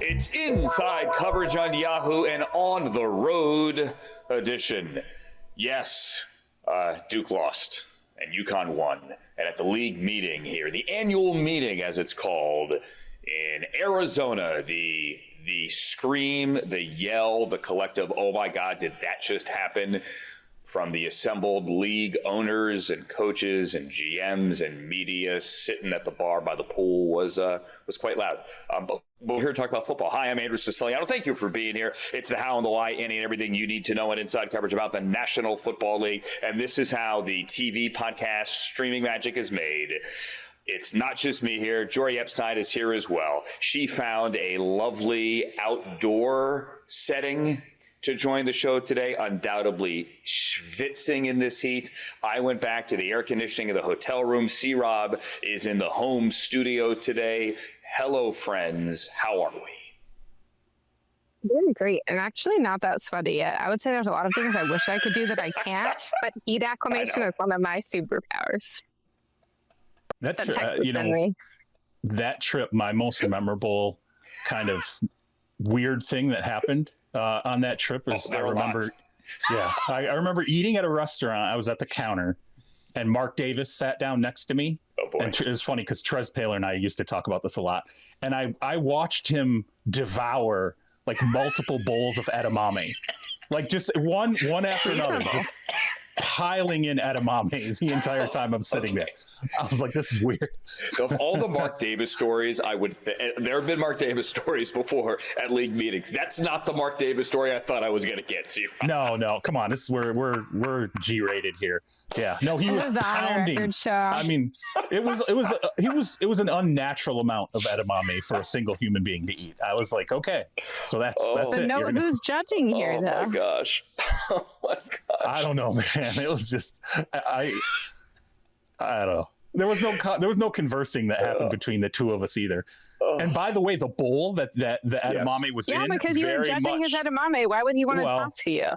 It's Inside Coverage on Yahoo and On the Road edition. Yes, Duke lost and UConn won. And at the league meeting here, the annual meeting as it's called in Arizona, the scream, the yell, the collective, oh my God, did that just happen? From the assembled league owners and coaches and GMs and media sitting at the bar by the pool was quite loud. But we're here to talk about football. Hi, I'm Andrew Siciliano. Thank you for being here. It's the how and the why, any and everything you need to know in inside coverage about the National Football League. And this is how the TV podcast streaming magic is made. It's not just me here. Jori Epstein is here as well. She found a lovely outdoor setting to join the show today, undoubtedly schwitzing in this heat. I went back to the air conditioning of the hotel room. C-Rob is in the home studio today. Hello, friends. How are we? Really great. And actually not that sweaty yet. I would say there's a lot of things I wish I could do that I can't, but heat acclimation is one of my superpowers. That trip, my most memorable kind of weird thing that happened on that trip is I remember eating at a restaurant. I was at the counter and Mark Davis sat down next to me. Oh boy. And it was funny because Trez Paler and I used to talk about this a lot. And I watched him devour like multiple bowls of edamame, like just one after another, just piling in edamame the entire time I'm sitting there. I was like, this is weird. So of all the Mark Davis stories, there have been Mark Davis stories before at league meetings. That's not the Mark Davis story I thought I was going to get. So no, come on. We're G-rated here. Yeah, no, he was pounding. I mean, it was an unnatural amount of edamame for a single human being to eat. I was like, okay, so that's it. No, who's judging here, though? Oh my gosh. I don't know, man. It was just I don't know. There was no conversing that happened between the two of us either. And by the way, the bowl that the edamame was in, because you were judging his edamame. Why would he want to talk to you?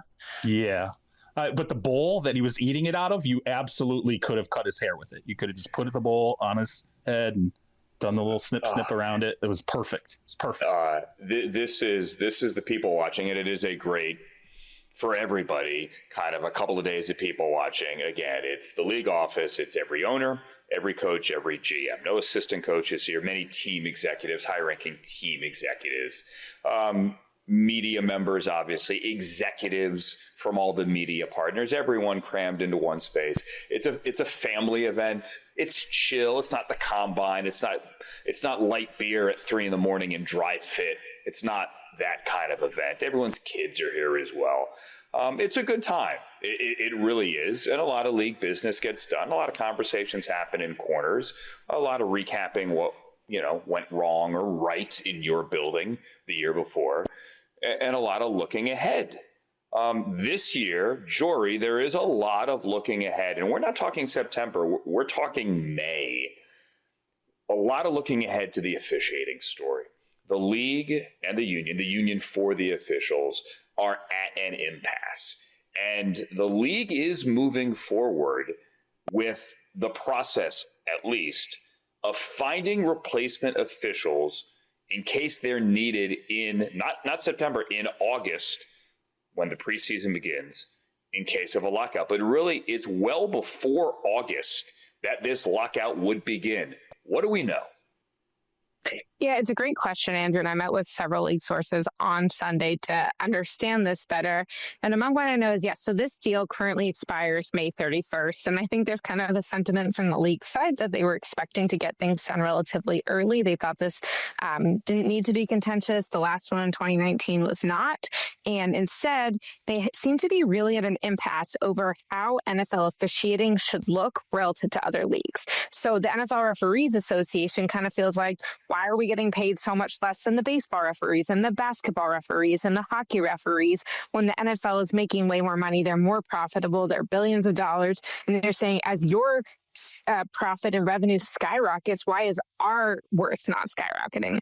Yeah. But the bowl that he was eating it out of, you absolutely could have cut his hair with it. You could have just put the bowl on his head and done the little snip around it. It was perfect. It's perfect. This is the people watching, and it is a great, for everybody, kind of a couple of days of people watching. Again, it's the league office. It's every owner, every coach, every GM. No assistant coaches here. Many team executives, high-ranking team executives. Media members, obviously. Executives from all the media partners. Everyone crammed into one space. It's a family event. It's chill. It's not the combine. It's not light beer at 3 a.m. and dry fit. It's not that kind of event. Everyone's kids are here as well. It's a good time. It really is. And a lot of league business gets done. A lot of conversations happen in corners. A lot of recapping what, went wrong or right in your building the year before. And a lot of looking ahead. This year, Jori, there is a lot of looking ahead. And we're not talking September. We're talking May. A lot of looking ahead to the officiating story. The league and the union for the officials are at an impasse. And the league is moving forward with the process, at least, of finding replacement officials in case they're needed in, not September, in August, when the preseason begins, in case of a lockout. But really, it's well before August that this lockout would begin. What do we know? Yeah, it's a great question, Andrew. And I met with several league sources on Sunday to understand this better. And among what I know is, so this deal currently expires May 31st. And I think there's kind of a sentiment from the league side that they were expecting to get things done relatively early. They thought this didn't need to be contentious. The last one in 2019 was not. And instead, they seem to be really at an impasse over how NFL officiating should look relative to other leagues. So the NFL Referees Association kind of feels like, why are we getting paid so much less than the baseball referees and the basketball referees and the hockey referees when the NFL is making way more money? They're more profitable. They're billions of dollars. And they're saying, as your profit and revenue skyrockets, why is our worth not skyrocketing?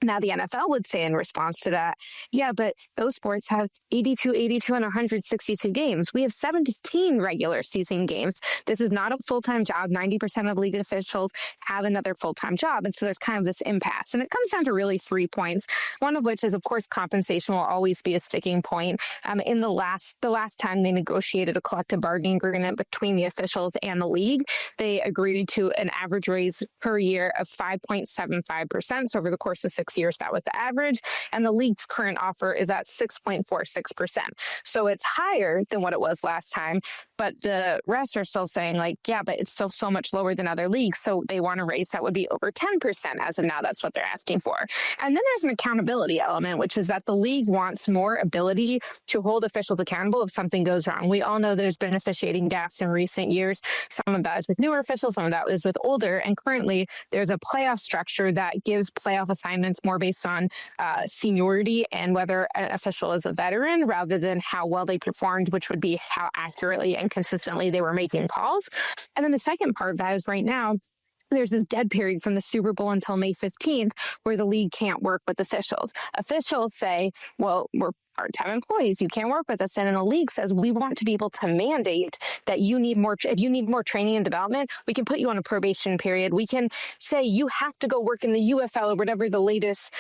Now, the NFL would say in response to that, yeah, but those sports have 82, and 162 games. We have 17 regular season games. This is not a full-time job. 90% of league officials have another full-time job. And so there's kind of this impasse. And it comes down to really 3 points, one of which is, of course, compensation will always be a sticking point. In the last time they negotiated a collective bargaining agreement between the officials and the league, they agreed to an average raise per year of 5.75%. So over the course of 6 years, that was the average. And the league's current offer is at 6.46%. So it's higher than what it was last time. But the rest are still saying, like, yeah, but it's still so much lower than other leagues. So they want a raise that would be over 10% as of now. That's what they're asking for. And then there's an accountability element, which is that the league wants more ability to hold officials accountable if something goes wrong. We all know there's been officiating gaffes in recent years. Some of that is with newer officials, some of that is with older. And currently there's a playoff structure that gives playoff assignments more based on seniority and whether an official is a veteran rather than how well they performed, which would be how accurately and consistently they were making calls. And then the second part of that is right now, there's this dead period from the Super Bowl until May 15th where the league can't work with officials. Officials say, well, we're part-time employees. You can't work with us. And then the league says, we want to be able to mandate that you need more, if you need more training and development, we can put you on a probation period. We can say you have to go work in the UFL or whatever the latest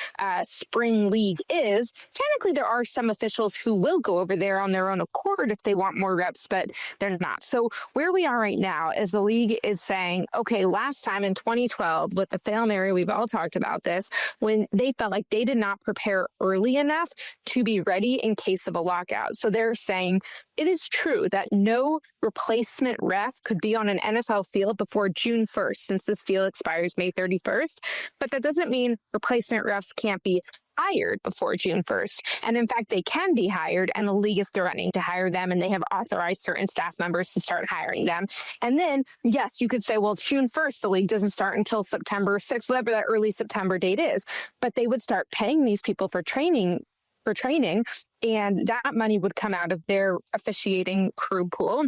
spring league is. Technically, there are some officials who will go over there on their own accord if they want more reps, but they're not. So where we are right now is the league is saying, okay, last time in 2012 with the Fail Mary, we've all talked about this, when they felt like they did not prepare early enough to be ready in case of a lockout. So they're saying it is true that no replacement ref could be on an NFL field before June 1st, since this deal expires May 31st. But that doesn't mean replacement refs can't be hired before June 1st. And in fact, they can be hired, and the league is threatening to hire them, and they have authorized certain staff members to start hiring them. And then, yes, you could say, well, it's June 1st, the league doesn't start until September 6th, whatever that early September date is. But they would start paying these people for training, and that money would come out of their officiating crew pool.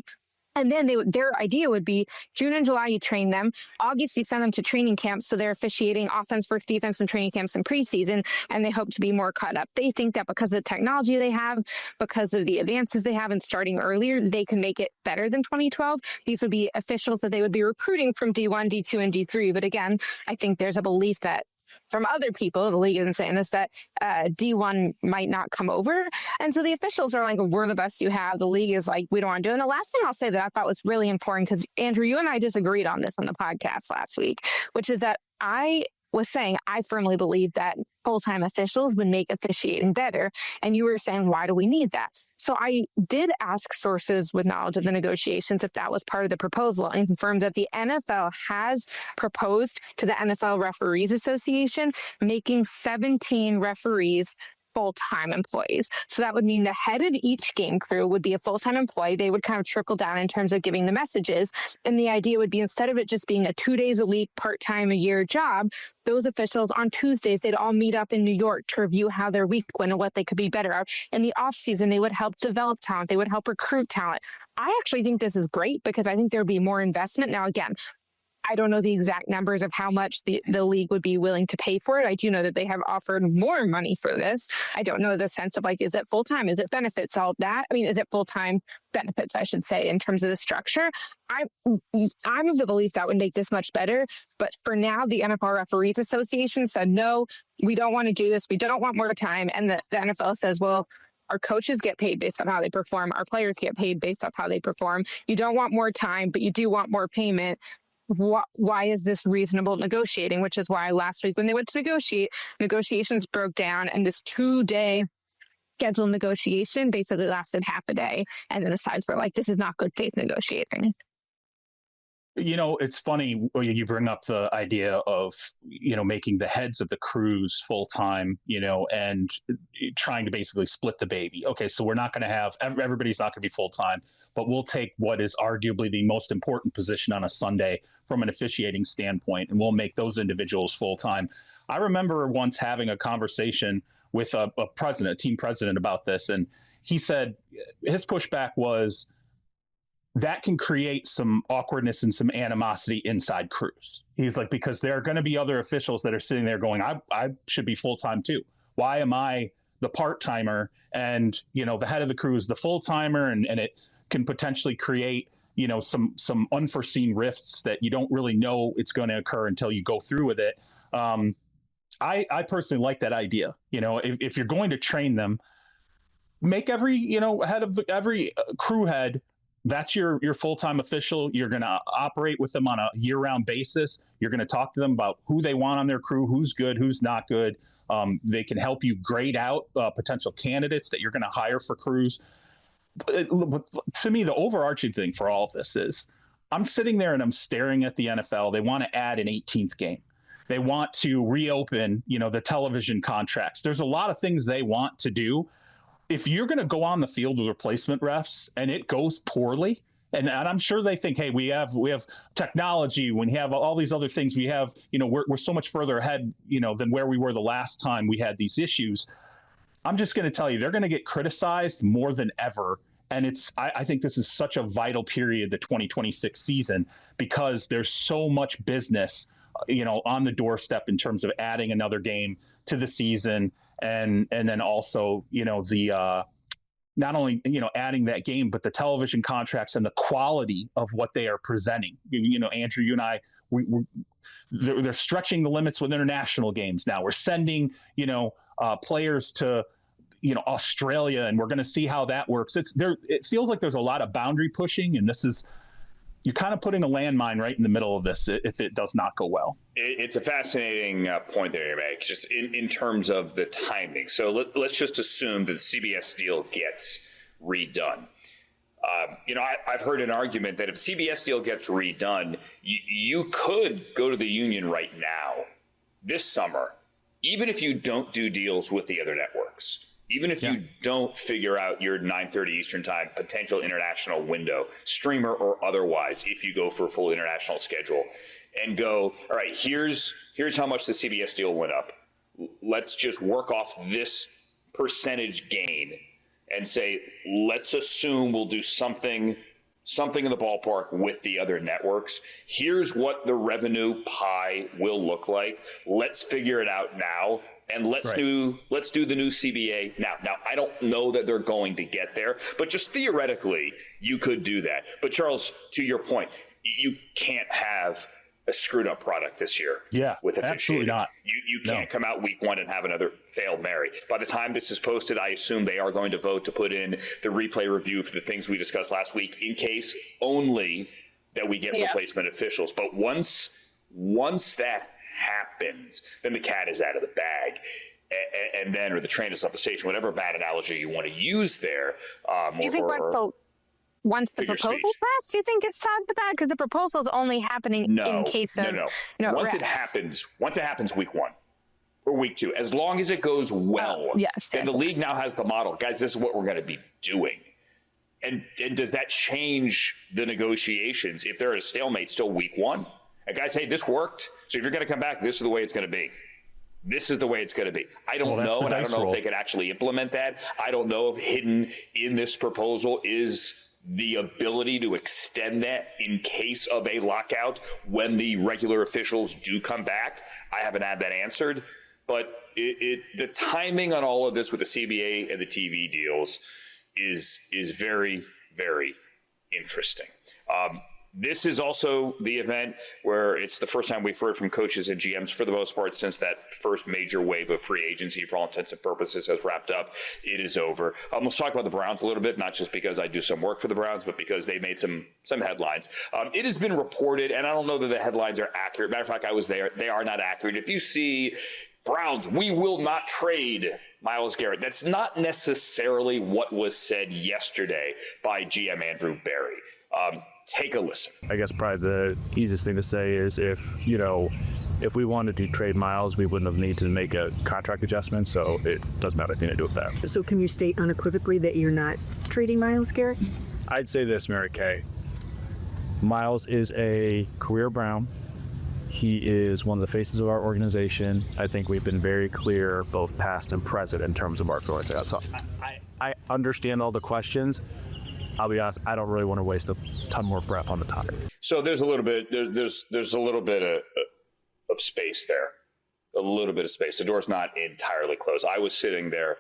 And then their idea would be June and July, you train them. August, you send them to training camps. So they're officiating offense versus defense and training camps in preseason. And they hope to be more caught up. They think that because of the technology they have, because of the advances they have in starting earlier, they can make it better than 2012. These would be officials that they would be recruiting from D1, D2, and D3. But again, I think there's a belief that from other people, the league isn't saying this, that D1 might not come over. And so the officials are like, we're the best you have. The league is like, we don't want to do it. And the last thing I'll say that I thought was really important, because Andrew, you and I disagreed on this on the podcast last week, which is that I was saying I firmly believe that full-time officials would make officiating better. And you were saying, why do we need that? So I did ask sources with knowledge of the negotiations if that was part of the proposal, and confirmed that the NFL has proposed to the NFL Referees Association making 17 referees full-time employees. So that would mean the head of each game crew would be a full-time employee. They would kind of trickle down in terms of giving the messages. And the idea would be, instead of it just being a 2 days a week, part-time a year job, those officials on Tuesdays, they'd all meet up in New York to review how their week went and what they could be better at. In the offseason, they would help develop talent. They would help recruit talent. I actually think this is great, because I think there would be more investment. Now, again, I don't know the exact numbers of how much the league would be willing to pay for it. I do know that they have offered more money for this. I don't know the sense of, like, is it full-time? Is it benefits? All of that? I mean, is it full-time benefits, I should say, in terms of the structure? I'm of the belief that would make this much better. But for now, the NFL Referees Association said, no, we don't want to do this. We don't want more time. And the NFL says, well, our coaches get paid based on how they perform. Our players get paid based on how they perform. You don't want more time, but you do want more payment. Why is this reasonable negotiating? Which is why last week when they went to negotiate, negotiations broke down, and this 2-day scheduled negotiation basically lasted half a day. And then the sides were like, this is not good faith negotiating. You know, it's funny you bring up the idea of, making the heads of the crews full-time, and trying to basically split the baby. Okay, so we're not going to have, everybody's not going to be full-time, but we'll take what is arguably the most important position on a Sunday from an officiating standpoint, and we'll make those individuals full-time. I remember once having a conversation with a team president about this, and he said his pushback was, that can create some awkwardness and some animosity inside crews. He's like, because there are going to be other officials that are sitting there going, I should be full-time too. Why am I the part-timer? And, the head of the crew is the full-timer, and it can potentially create, some unforeseen rifts that you don't really know it's going to occur until you go through with it. I personally like that idea. If you're going to train them, make every, head of every crew head, that's your full-time official. You're going to operate with them on a year-round basis. You're going to talk to them about who they want on their crew, who's good, who's not good. They can help you grade out potential candidates that you're going to hire for crews. But to me, the overarching thing for all of this is I'm sitting there and I'm staring at the NFL. They want to add an 18th game. They want to reopen, the television contracts. There's a lot of things they want to do. If you're going to go on the field with replacement refs and it goes poorly, and I'm sure they think, hey, we have technology, we have all these other things, we have, we're so much further ahead, than where we were the last time we had these issues. I'm just going to tell you, they're going to get criticized more than ever. And I think this is such a vital period, the 2026 season, because there's so much business, on the doorstep in terms of adding another game to the season. And then also, not only, adding that game, but the television contracts and the quality of what they are presenting. Andrew, you and I, they're stretching the limits with international games now. We're sending, players to, Australia, and we're going to see how that works. It feels like there's a lot of boundary pushing, and you're kind of putting a landmine right in the middle of this if it does not go well. It's a fascinating point there you make, just in terms of the timing. So let's just assume that the CBS deal gets redone. I've heard an argument that if CBS deal gets redone, you could go to the union right now, this summer, even if you don't do deals with the other networks. Even if you don't figure out your 9:30 Eastern time potential international window, streamer or otherwise, if you go for a full international schedule, and go, all right, here's how much the CBS deal went up. Let's just work off this percentage gain and say, let's assume we'll do something in the ballpark with the other networks. Here's what the revenue pie will look like. Let's figure it out now. And let's do the new CBA now. Now, I don't know that they're going to get there, but just theoretically, you could do that. But Charles, to your point, you can't have a screwed up product this year. Yeah, with absolutely not. You can't come out week one and have another failed Mary. By the time this is posted, I assume they are going to vote to put in the replay review for the things we discussed last week, in case only that we get replacement officials. But once that happens, then the cat is out of the bag, or the train is off the station, whatever bad analogy you want to use there. You think once the proposal passed, do you think it's out of the bag? Because the proposal is only happening in case of once it happens week one or week two, as long as it goes well. And the league now has the model, guys, this is what we're going to be doing. And does that change the negotiations if they're at a stalemate still week one? And guys, hey, this worked. So if you're going to come back, this is the way it's going to be. This is the way it's going to be. I don't know, and I don't know if they could actually implement that. I don't know if hidden in this proposal is the ability to extend that in case of a lockout when the regular officials do come back. I haven't had that answered. But the timing on all of this with the CBA and the TV deals is very, very interesting. This is also the event where it's the first time we've heard from coaches and GMs, for the most part, since that first major wave of free agency, for all intents and purposes, has wrapped up. It is over. Let's talk about the Browns a little bit, not just because I do some work for the Browns, but because they made some headlines. It has been reported, and I don't know that the headlines are accurate. Matter of fact, I was there. They are not accurate. If you see Browns, we will not trade Myles Garrett, that's not necessarily what was said yesterday by GM Andrew Berry. Take a listen. I guess probably the easiest thing to say is if we wanted to trade Myles, we wouldn't have needed to make a contract adjustment, so it doesn't have anything to do with that. So can you state unequivocally that you're not trading Myles Garrett? I'd say this, Mary Kay. Myles is a career Brown. He is one of the faces of our organization. I think we've been very clear, both past and present, in terms of our feelings. So I understand all the questions. I'll be honest, I don't really want to waste a ton more breath on the topic. So there's a little bit of space there. A little bit of space. The door's not entirely closed. I was sitting there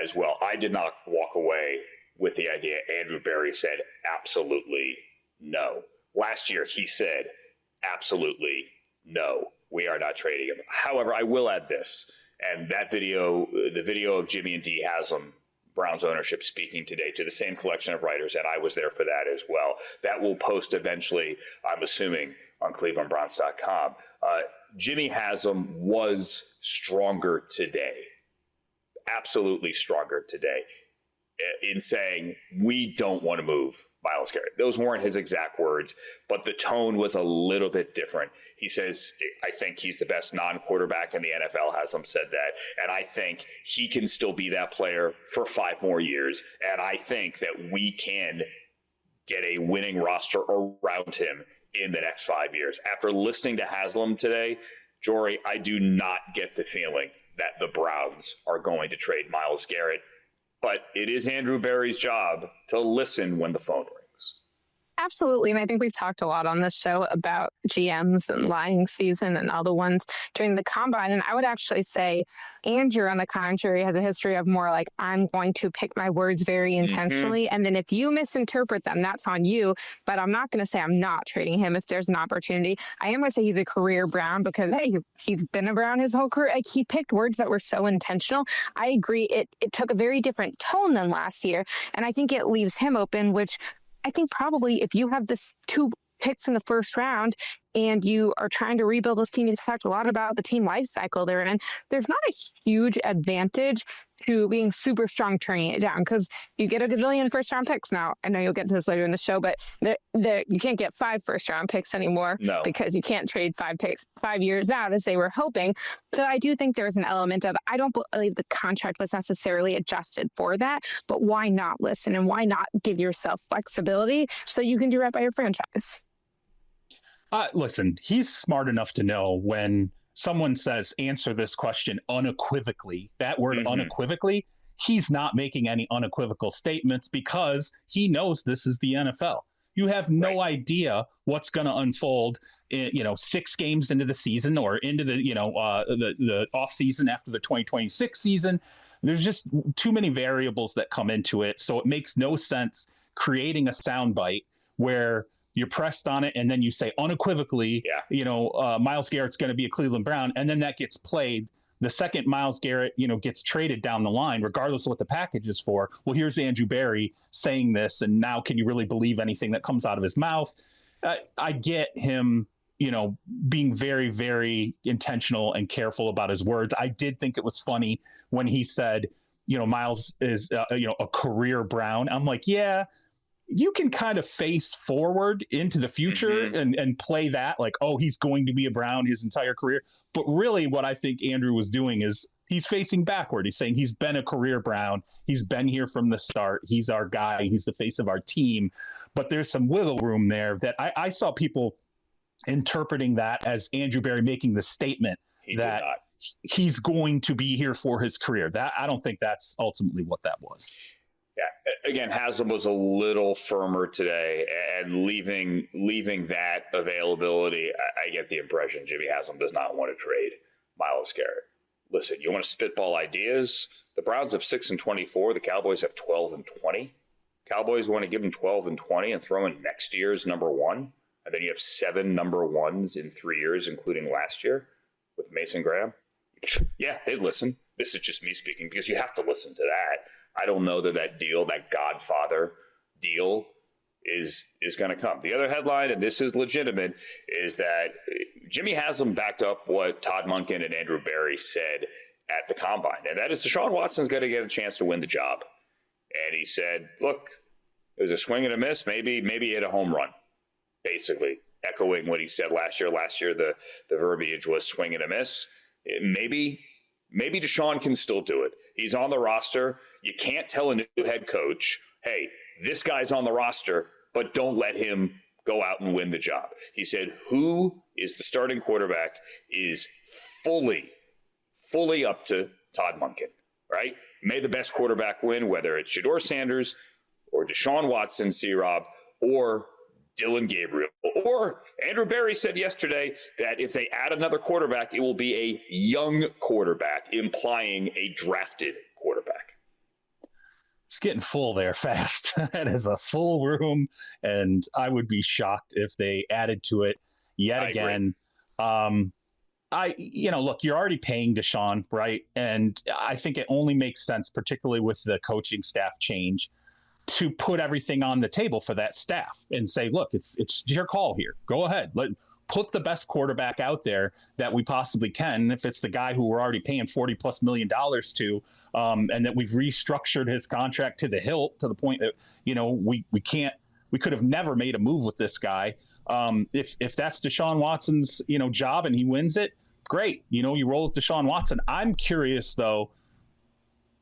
as well. I did not walk away with the idea. Andrew Berry said absolutely no. Last year he said absolutely no. We are not trading him. However, I will add this, and that video, the video of Jimmy and Dee Haslam, Browns ownership, speaking today to the same collection of writers, and I was there for that as well. That will post eventually, I'm assuming, on clevelandbrowns.com. Jimmy Haslam was stronger today, absolutely stronger today, in saying, we don't want to move Myles Garrett. Those weren't his exact words, but the tone was a little bit different. He says, I think he's the best non-quarterback in the NFL, Haslam said that, and I think he can still be that player for 5 more years, and I think that we can get a winning roster around him in the next 5 years. After listening to Haslam today, Jori, I do not get the feeling that the Browns are going to trade Myles Garrett. But it is Andrew Berry's job to listen when the phone rings. Absolutely. And I think we've talked a lot on this show about GMs and lying season and all the ones during the combine. And I would actually say Andrew, on the contrary, has a history of more like, I'm going to pick my words very intentionally. Mm-hmm. And then if you misinterpret them, that's on you. But I'm not going to say I'm not trading him if there's an opportunity. I am going to say he's a career Brown because, hey, he's been a Brown his whole career. Like, he picked words that were so intentional. I agree. It took a very different tone than last year. And I think it leaves him open, which I think probably if you have this 2 picks in the first round and you are trying to rebuild this team, you've talked a lot about the team life cycle they're in. There's not a huge advantage to being super strong turning it down because you get a gazillion first round picks now. I know you'll get to this later in the show, but you can't get 5 first round picks anymore because you can't trade 5 picks 5 years out as they were hoping. So I do think there's an element of, I don't believe the contract was necessarily adjusted for that, but why not listen and why not give yourself flexibility so you can do right by your franchise? Listen, he's smart enough to know when someone says, answer this question unequivocally, that word unequivocally, he's not making any unequivocal statements because he knows this is the NFL. You have no idea what's going to unfold in, 6 games into the season or into the, the offseason after the 2026 season. There's just too many variables that come into it. So it makes no sense creating a soundbite where you're pressed on it, and then you say unequivocally, Myles Garrett's going to be a Cleveland Brown, and then that gets played. The second Myles Garrett, gets traded down the line, regardless of what the package is for. Well, here's Andrew Berry saying this, and now can you really believe anything that comes out of his mouth? I get him, being very, very intentional and careful about his words. I did think it was funny when he said, Myles is, a career Brown. I'm like, yeah. You can kind of face forward into the future and play that like, oh, he's going to be a Brown his entire career. But really what I think Andrew was doing is he's facing backward. He's saying he's been a career Brown. He's been here from the start. He's our guy. He's the face of our team. But there's some wiggle room there that I saw people interpreting that as Andrew Berry making the statement that he's going to be here for his career. That I don't think that's ultimately what that was. Yeah, again, Haslam was a little firmer today, and leaving that availability, I get the impression Jimmy Haslam does not want to trade Myles Garrett. Listen, you want to spitball ideas? The Browns have 6-24. The Cowboys have 12-20. Cowboys want to give them 12-20 and throw in next year's number 1, and then you have 7 number 1s in 3 years, including last year with Mason Graham. Yeah, they'd listen. This is just me speaking because you have to listen to that. I don't know that deal, that Godfather deal, is going to come. The other headline, and this is legitimate, is that Jimmy Haslam backed up what Todd Monken and Andrew Berry said at the Combine, and that is Deshaun Watson's going to get a chance to win the job. And he said, look, it was a swing and a miss. Maybe he hit a home run, basically echoing what he said last year. Last year, the verbiage was swing and a miss. Maybe Deshaun can still do it. He's on the roster. You can't tell a new head coach, hey, this guy's on the roster, but don't let him go out and win the job. He said, who is the starting quarterback is fully up to Todd Monken, right? May the best quarterback win, whether it's Shedeur Sanders or Deshaun Watson, C-Rob, or Dylan Gabriel. Or Andrew Berry said yesterday that if they add another quarterback, it will be a young quarterback, implying a drafted quarterback. It's getting full there fast. That is a full room, and I would be shocked if they added to it yet again. Look, you're already paying Deshaun, right? And I think it only makes sense, particularly with the coaching staff change, to put everything on the table for that staff and say, look, it's your call here. Go ahead. Put the best quarterback out there that we possibly can. If it's the guy who we're already paying $40+ million to, and that we've restructured his contract to the hilt, to the point that, we could have never made a move with this guy. If that's Deshaun Watson's, job and he wins it, great. You roll with Deshaun Watson. I'm curious though,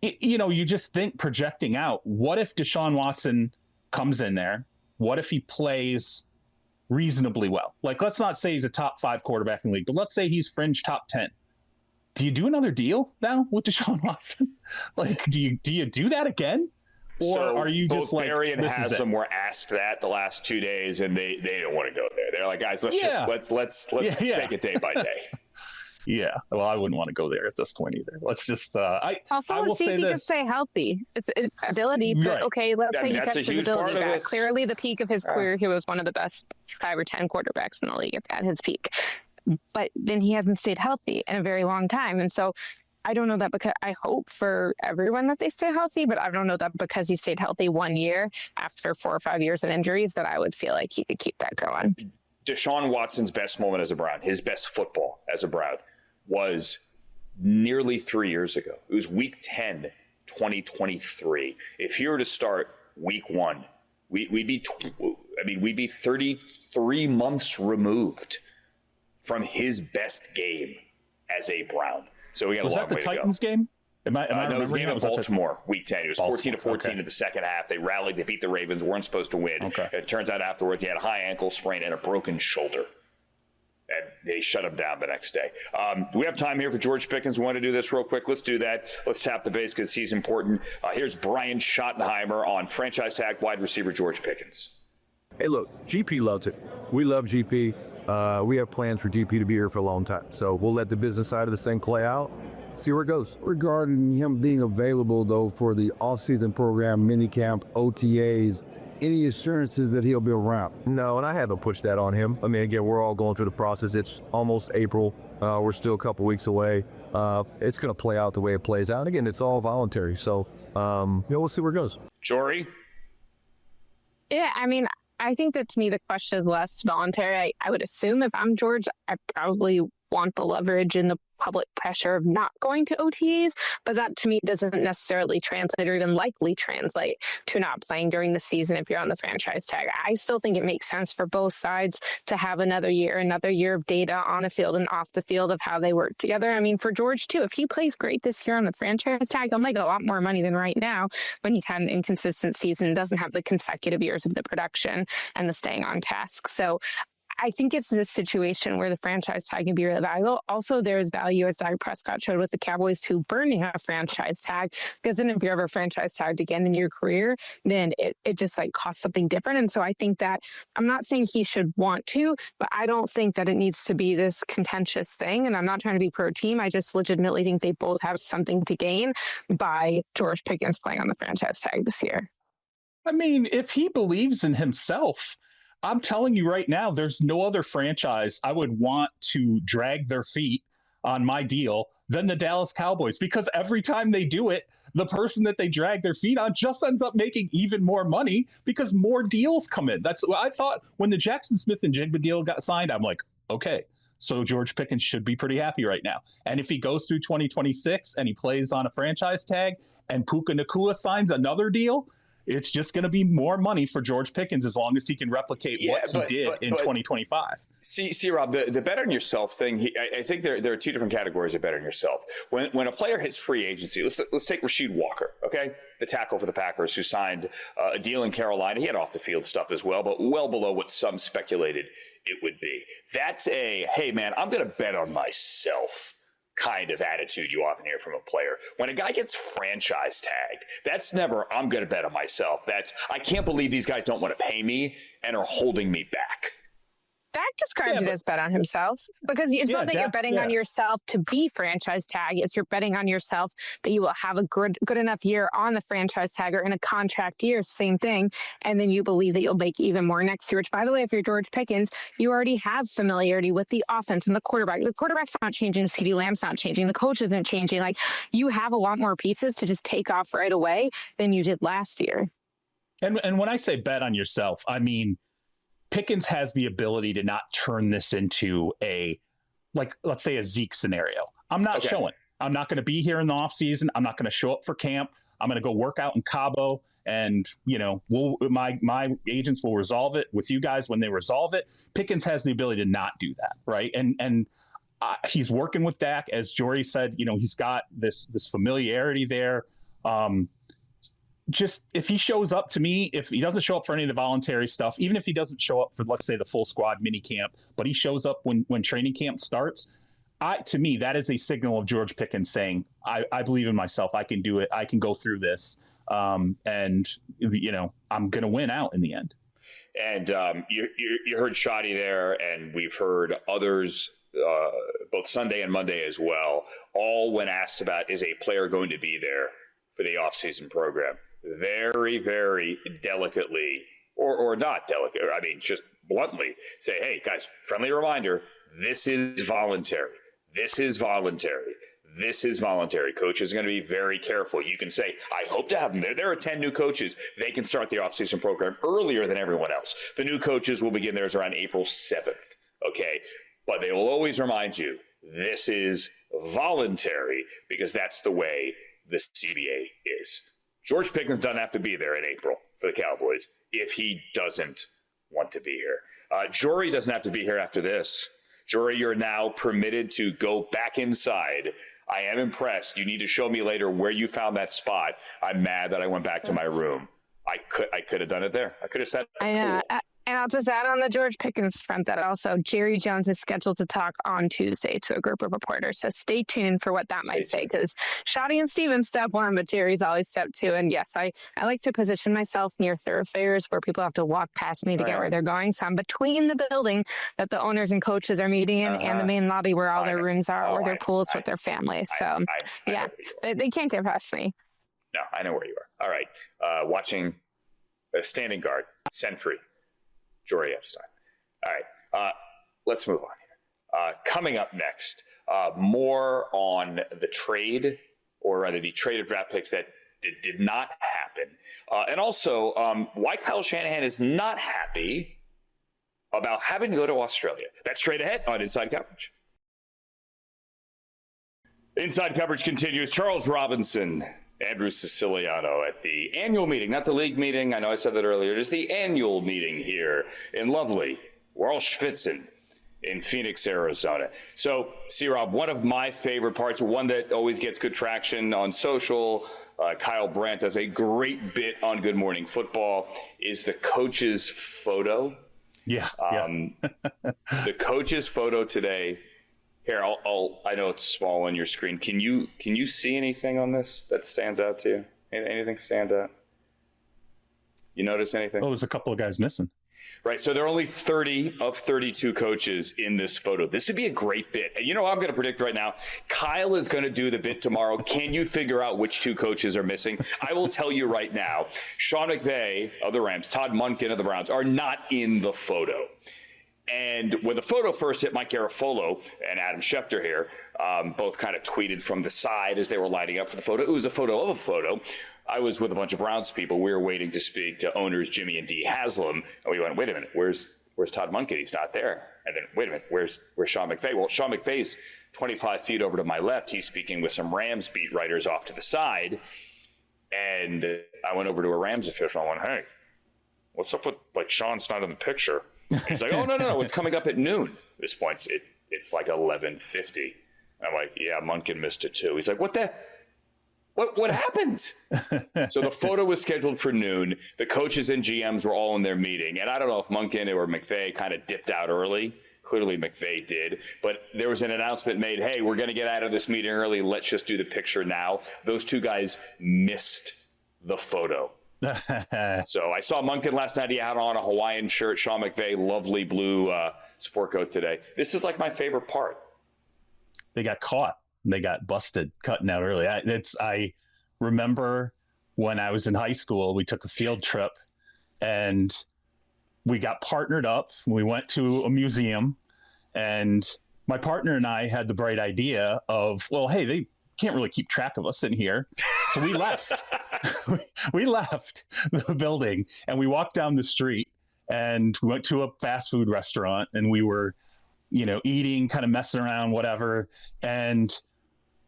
you just think projecting out, what if Deshaun Watson comes in there? What if he plays reasonably well? Like, let's not say he's a top 5 quarterback in the league, but let's say he's fringe top 10. Do you do another deal now with Deshaun Watson? Like, do you do that again? Or are you just like, Barry and Haslam were asked that the last 2 days, and they don't want to go there. They're like, guys, let's take it day by day. Yeah, well, I wouldn't want to go there at this point either. Let's just let's see if he can stay healthy. It's ability, but right. Okay, let's say he gets his ability back. It. Clearly, the peak of his career, he was one of the best 5 or 10 quarterbacks in the league at his peak. But then he hasn't stayed healthy in a very long time, and so I don't know that, because I hope for everyone that they stay healthy, but I don't know that because he stayed healthy 1 year after 4 or 5 years of injuries that I would feel like he could keep that going. Deshaun Watson's best moment as a Brown, his best football as a Brown, was nearly 3 years ago. It was week 10, 2023. If he were to start week 1, we'd be 33 months removed from his best game as a Brown. So we got a long way to go. Was that the Titans game? Am I that was the game of Baltimore, week 10. It was 14-14 in the second half. They rallied. They beat the Ravens. Weren't supposed to win. Okay. It turns out afterwards he had a high ankle sprain and a broken shoulder. And they shut him down the next day. We have time here for George Pickens. We want to do this real quick. Let's do that. Let's tap the base because he's important. Here's Brian Schottenheimer on franchise tag wide receiver George Pickens. Hey, look, GP loves it. We love GP. We have plans for GP to be here for a long time. So we'll let the business side of this thing play out, see where it goes. Regarding him being available, though, for the offseason program, minicamp, OTAs, any assurances that he'll be around? No, and I haven't pushed that on him. I mean, again, we're all going through the process. It's almost April. We're still a couple weeks away. It's going to play out the way it plays out. Again, it's all voluntary. So, we'll see where it goes. Jori? Yeah, I mean, I think that to me the question is less voluntary. I would assume if I'm George, I probably want the leverage and the public pressure of not going to OTAs, but that to me doesn't necessarily translate or even likely translate to not playing during the season if you're on the franchise tag. I still think it makes sense for both sides to have another year of data on the field and off the field of how they work together. I mean, for George too, if he plays great this year on the franchise tag, he'll make a lot more money than right now when he's had an inconsistent season, doesn't have the consecutive years of the production and the staying on task. So I think it's this situation where the franchise tag can be really valuable. Also, there's value, as Dak Prescott showed with the Cowboys, to burning a franchise tag, because then if you're ever franchise tagged again in your career, then it just like costs something different. And so I think that I'm not saying he should want to, but I don't think that it needs to be this contentious thing. And I'm not trying to be pro team. I just legitimately think they both have something to gain by George Pickens playing on the franchise tag this year. I mean, if he believes in himself, I'm telling you right now, there's no other franchise I would want to drag their feet on my deal than the Dallas Cowboys, because every time they do it, the person that they drag their feet on just ends up making even more money because more deals come in. That's what I thought when the Jackson Smith and Jigba deal got signed. I'm like, okay, so George Pickens should be pretty happy right now. And if he goes through 2026 and he plays on a franchise tag and Puka Nacua signs another deal, it's just going to be more money for George Pickens as long as he can replicate what he did in 2025. See, Rob, the bet on yourself thing, I think there are two different categories of bet on yourself. When a player hits free agency, let's take Rasheed Walker, okay? The tackle for the Packers who signed a deal in Carolina. He had off-the-field stuff as well, but well below what some speculated it would be. That's hey, man, I'm going to bet on myself kind of attitude you often hear from a player. When a guy gets franchise tagged, that's never, I'm going to bet on myself. That's, I can't believe these guys don't want to pay me and are holding me back. Dak described it as bet on himself, because it's not that you're betting on yourself to be franchise tag. It's you're betting on yourself that you will have a good enough year on the franchise tag or in a contract year, same thing. And then you believe that you'll make even more next year, which, by the way, if you're George Pickens, you already have familiarity with the offense and the quarterback. The quarterback's not changing. CeeDee Lamb's not changing. The coach isn't changing. Like, you have a lot more pieces to just take off right away than you did last year. And when I say bet on yourself, I mean, Pickens has the ability to not turn this into a, like, let's say a Zeke scenario. I'm not showing. I'm not going to be here in the offseason. I'm not going to show up for camp. I'm going to go work out in Cabo, and, you know, my agents will resolve it with you guys when they resolve it. Pickens has the ability to not do that, right? And he's working with Dak, as Jori said. You know, he's got this familiarity there. Just if he shows up, to me, if he doesn't show up for any of the voluntary stuff, even if he doesn't show up for, let's say, the full squad mini camp, but he shows up when training camp starts, to me, that is a signal of George Pickens saying, I believe in myself. I can do it. I can go through this. And, you know, I'm going to win out in the end. And you heard Shadi there, and we've heard others both Sunday and Monday as well, all when asked about, is a player going to be there for the offseason program, very, very delicately, or not delicate, I mean, just bluntly say, hey, guys, friendly reminder, this is voluntary. This is voluntary. This is voluntary. Coaches are going to be very careful. You can say, I hope to have them there. There are 10 new coaches. They can start the offseason program earlier than everyone else. The new coaches will begin theirs around April 7th, okay? But they will always remind you, this is voluntary, because that's the way the CBA is. George Pickens doesn't have to be there in April for the Cowboys if he doesn't want to be here. Jori doesn't have to be here after this. Jori, you're now permitted to go back inside. I am impressed. You need to show me later where you found that spot. I'm mad that I went back to my room. I could have done it there. I could have said, I know. And I'll just add on the George Pickens front that also Jerry Jones is scheduled to talk on Tuesday to a group of reporters. So stay tuned for what that might say, because Shadi and Steven step one, but Jerry's always step two. And yes, I like to position myself near thoroughfares where people have to walk past me to get where they're going. So I'm between the building that the owners and coaches are meeting in and the main lobby where all their rooms are, or their pools with their families. So yeah, they can't get past me. No, I know where you are. All right. Watching a standing guard, Sentry. Jori Epstein. All right, let's move on here. Coming up next, more on the trade, or rather the trade of draft picks that did not happen. And also why Kyle Shanahan is not happy about having to go to Australia. That's straight ahead on Inside Coverage. Inside Coverage continues. Charles Robinson, Andrew Siciliano at the annual meeting, not the league meeting. I know I said that earlier. It is the annual meeting here in lovely Walsh-Fitzen in Phoenix, Arizona. So, C-Rob, one of my favorite parts, one that always gets good traction on social, Kyle Brandt does a great bit on Good Morning Football, is the coach's photo. Yeah. The coach's photo today. Here, I know it's small on your screen. Can you see anything on this that stands out to you? Anything stand out? You notice anything? Oh, there's a couple of guys missing. Right, so there are only 30 of 32 coaches in this photo. This would be a great bit. And you know what I'm going to predict right now? Kyle is going to do the bit tomorrow. Can you figure out which two coaches are missing? I will tell you right now, Sean McVay of the Rams, Todd Monken of the Browns are not in the photo. And when the photo first hit, Mike Garafolo and Adam Schefter here both kind of tweeted from the side as they were lining up for the photo. It was a photo of a photo. I was with a bunch of Browns people. We were waiting to speak to owners Jimmy and Dee Haslam. And we went, wait a minute, where's Todd Monken? He's not there. And then, wait a minute, where's Sean McVay? Well, Sean McVay's 25 feet over to my left. He's speaking with some Rams beat writers off to the side. And I went over to a Rams official. I went, hey, what's up with, Sean's not in the picture? He's like, oh, no, it's coming up at noon. At this point, it's like 11:50. I'm like, yeah, Monken missed it too. He's like, what happened? So the photo was scheduled for noon. The coaches and GMs were all in their meeting. And I don't know if Monken or McVay kind of dipped out early Clearly McVay did, but there was an announcement made, hey, we're going to get out of this meeting early. Let's just do the picture now. Those two guys missed the photo. So I saw Moncton last night. He had on a Hawaiian shirt. Sean McVay, lovely blue sport coat today. This is like my favorite part. They got caught. They got busted cutting out early. I remember when I was in high school, we took a field trip and we got partnered up. We went to a museum, and my partner and I had the bright idea of, well, hey, they can't really keep track of us in here. So we left. We left the building and we walked down the street and we went to a fast food restaurant, and we were, eating, kind of messing around, whatever. And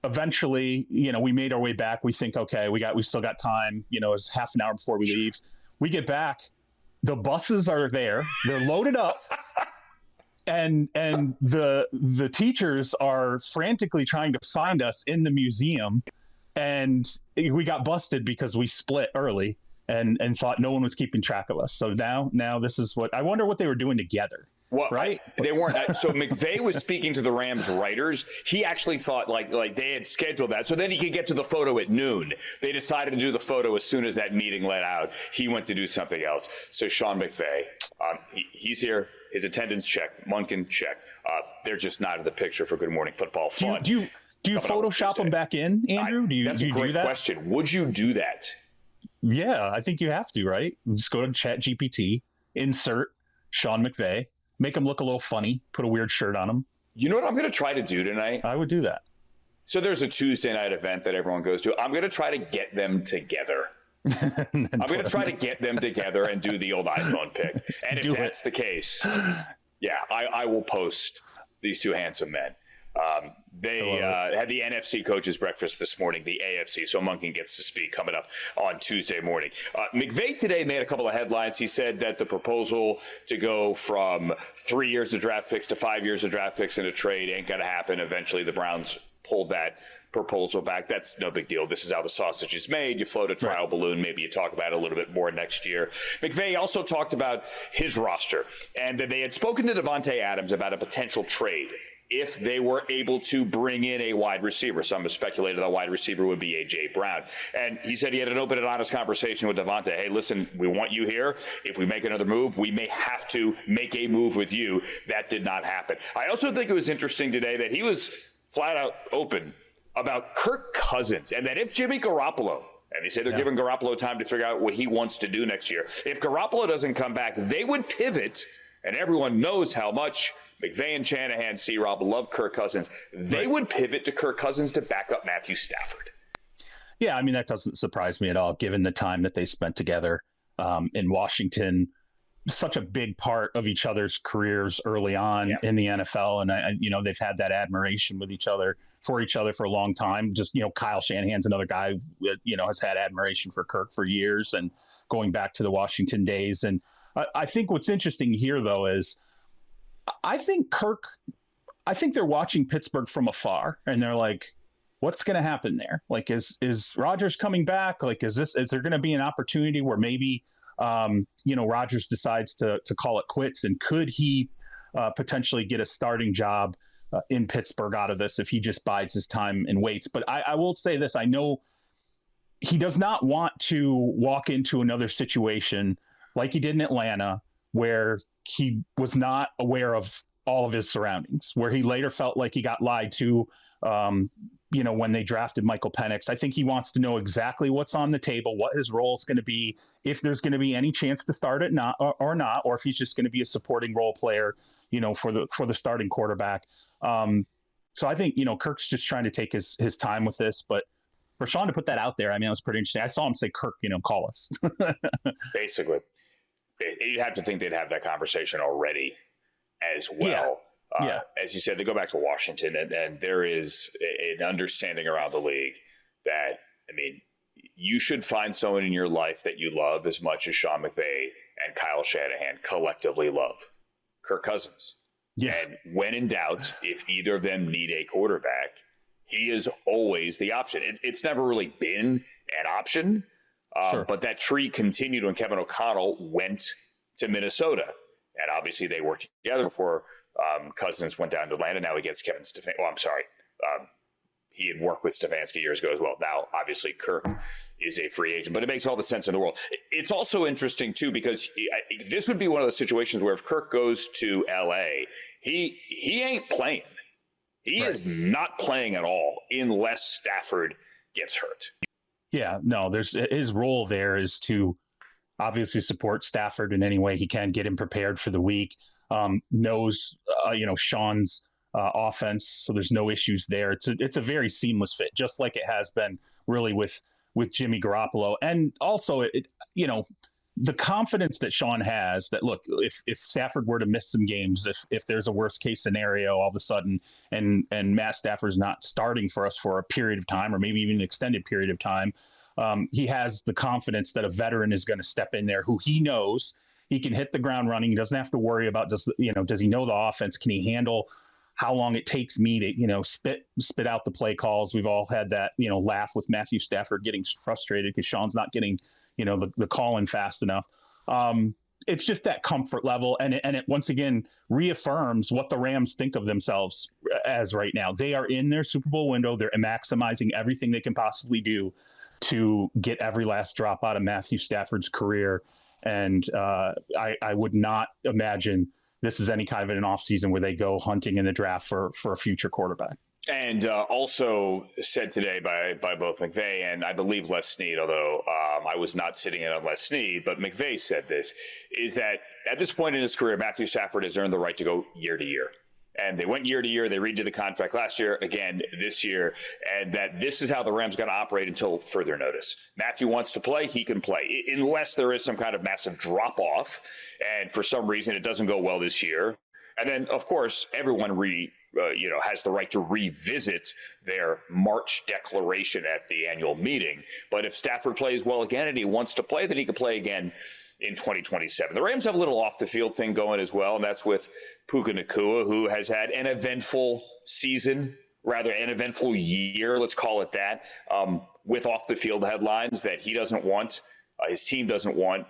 eventually, we made our way back. We think, okay, we still got time, it's half an hour before we leave. We get back. The buses are there. They're loaded up. And the teachers are frantically trying to find us in the museum. And we got busted because we split early and thought no one was keeping track of us. So now this is I wonder what they were doing together. Well, right? They weren't. So McVay was speaking to the Rams writers. He actually thought like they had scheduled that so then he could get to the photo at noon. They decided to do the photo as soon as that meeting let out. He went to do something else. So Sean McVay, he's here. His attendance check. Munkin check. They're just not in the picture for Good Morning Football fun. Do you Photoshop them back in, Andrew? That's a great question. Would you do that? Yeah, I think you have to, right? Just go to ChatGPT, insert Sean McVay. Make him look a little funny, put a weird shirt on him. You know what I'm going to try to do tonight? I would do that. So there's a Tuesday night event that everyone goes to. I'm going to try to get them together. I'm going to try to get them together and do the old iPhone pic. And if that's the case, yeah, I will post these two handsome men. They had the NFC coaches breakfast this morning, the AFC. So Munkin gets to speak coming up on Tuesday morning. McVay today made a couple of headlines. He said that the proposal to go from 3 years of draft picks to 5 years of draft picks in a trade ain't going to happen. Eventually, the Browns pulled that proposal back. That's no big deal. This is how the sausage is made. You float a trial balloon. Maybe you talk about it a little bit more next year. McVay also talked about his roster and that they had spoken to Davante Adams about a potential trade if they were able to bring in a wide receiver. Some have speculated that wide receiver would be A.J. Brown. And he said he had an open and honest conversation with Davante. Hey, listen, we want you here. If we make another move, we may have to make a move with you. That did not happen. I also think it was interesting today that he was flat out open about Kirk Cousins and that if Jimmy Garoppolo, and they say they're giving Garoppolo time to figure out what he wants to do next year, if Garoppolo doesn't come back, they would pivot, and everyone knows how much McVay and Shanahan, C-Rob love Kirk Cousins. They would pivot to Kirk Cousins to back up Matthew Stafford. Yeah, I mean, that doesn't surprise me at all, given the time that they spent together in Washington. Such a big part of each other's careers early on in the NFL. And, they've had that admiration with each other for a long time. Just, Kyle Shanahan's another guy that, has had admiration for Kirk for years and going back to the Washington days. And I think what's interesting here, though, is I think they're watching Pittsburgh from afar and they're like, what's going to happen there? Like, is Rodgers coming back? Like, is there going to be an opportunity where maybe, Rodgers decides to call it quits, and could he potentially get a starting job in Pittsburgh out of this if he just bides his time and waits? But I will say this, I know he does not want to walk into another situation like he did in Atlanta, where he was not aware of all of his surroundings, where he later felt like he got lied to, when they drafted Michael Penix. I think he wants to know exactly what's on the table, what his role is going to be, if there's going to be any chance to start it or if he's just going to be a supporting role player, for the starting quarterback. So I think, Kirk's just trying to take his time with this, but for Sean to put that out there, I mean, it was pretty interesting. I saw him say, Kirk, call us. Basically. You'd have to think they'd have that conversation already as well. As you said, they go back to Washington, and there is an understanding around the league that, I mean, you should find someone in your life that you love as much as Sean McVay and Kyle Shanahan collectively love. Kirk Cousins. Yeah. And when in doubt, if either of them need a quarterback, he is always the option. It's never really been an option. But that tree continued when Kevin O'Connell went to Minnesota. And obviously they worked together before Cousins went down to Atlanta. Now he gets Kevin Stefanski. Oh, I'm sorry. He had worked with Stefanski years ago as well. Now, obviously, Kirk is a free agent, but it makes all the sense in the world. It's also interesting, too, because this would be one of those situations where if Kirk goes to L.A., he ain't playing. He is not playing at all unless Stafford gets hurt. Yeah, no, his role there is to obviously support Stafford in any way he can, get him prepared for the week, knows, Sean's offense, so there's no issues there. It's a very seamless fit, just like it has been really with Jimmy Garoppolo. And also, the confidence that Sean has that, look, if Stafford were to miss some games, if there's a worst case scenario all of a sudden and Matt Stafford's not starting for us for a period of time or maybe even an extended period of time, he has the confidence that a veteran is going to step in there who he knows he can hit the ground running. He doesn't have to worry about does he know the offense? Can he handle how long it takes me to, spit out the play calls? We've all had that, laugh with Matthew Stafford getting frustrated because Sean's not getting, the call in fast enough. It's just that comfort level. And it once again reaffirms what the Rams think of themselves as right now. They are in their Super Bowl window. They're maximizing everything they can possibly do to get every last drop out of Matthew Stafford's career. And I would not imagine this is any kind of an offseason where they go hunting in the draft for a future quarterback. And also said today by both McVay and I believe Les Snead, although I was not sitting in on Les Snead, but McVay said this, is that at this point in his career, Matthew Stafford has earned the right to go year to year. And they went year to year. They redid the contract last year, again this year, and that this is how the Rams going to operate until further notice. Matthew wants to play, he can play, unless there is some kind of massive drop-off, and for some reason it doesn't go well this year. And then, of course, everyone has the right to revisit their March declaration at the annual meeting. But if Stafford plays well again and he wants to play, then he can play again in 2027. The Rams have a little off-the-field thing going as well, and that's with Puka Nacua, who has had an eventful season, rather an eventful year, let's call it that, with off-the-field headlines that he doesn't want, his team doesn't want,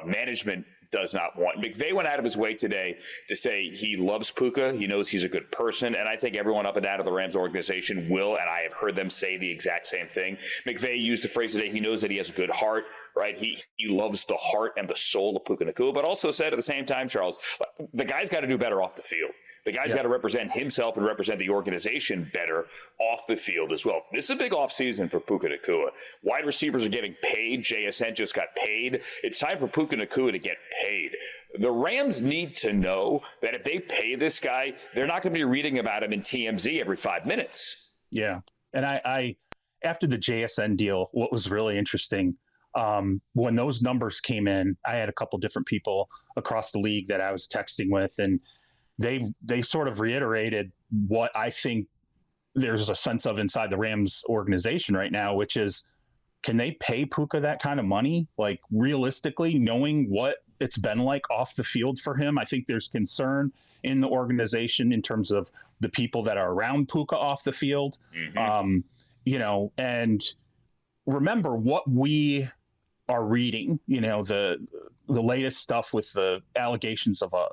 management does not want. McVay went out of his way today to say he loves Puka. He knows he's a good person. And I think everyone up and down of the Rams organization will, and I have heard them say the exact same thing. McVay used the phrase today, he knows that he has a good heart, right? He loves the heart and the soul of Puka Nacua, but also said at the same time, Charles, the guy's got to do better off the field. The guy's got to represent himself and represent the organization better off the field as well. This is a big offseason for Puka Nacua. Wide receivers are getting paid. JSN just got paid. It's time for Puka Nacua to get paid. The Rams need to know that if they pay this guy, they're not going to be reading about him in TMZ every 5 minutes. Yeah. And I after the JSN deal, what was really interesting, when those numbers came in, I had a couple different people across the league that I was texting with, and they sort of reiterated what I think there's a sense of inside the Rams organization right now, which is, can they pay Puka that kind of money? Like, realistically, knowing what it's been like off the field for him, I think there's concern in the organization in terms of the people that are around Puka off the field. Mm-hmm. And remember what we are reading, the latest stuff with the allegations of a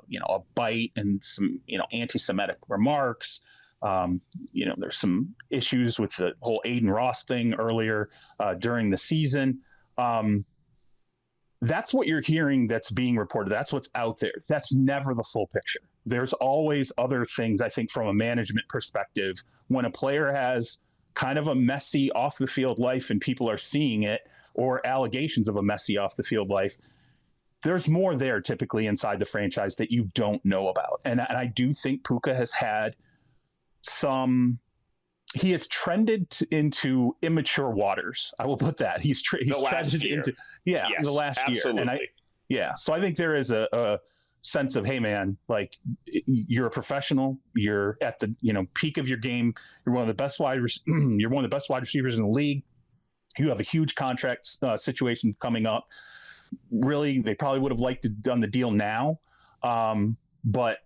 bite and some, anti-Semitic remarks. There's some issues with the whole Aiden Ross thing earlier during the season. That's what you're hearing that's being reported. That's what's out there. That's never the full picture. There's always other things, I think, from a management perspective. When a player has kind of a messy off the field life and people are seeing it, or allegations of a messy off the field life, there's more there typically inside the franchise that you don't know about. And I do think Puka has had he has trended into immature waters. I will put that. He's trended into, the last absolutely. year. So I think there is a sense of, hey man, like, you're a professional, you're at the, peak of your game. You're one of the best wide receivers in the league. You have a huge contract situation coming up. Really, they probably would have liked to have done the deal now. But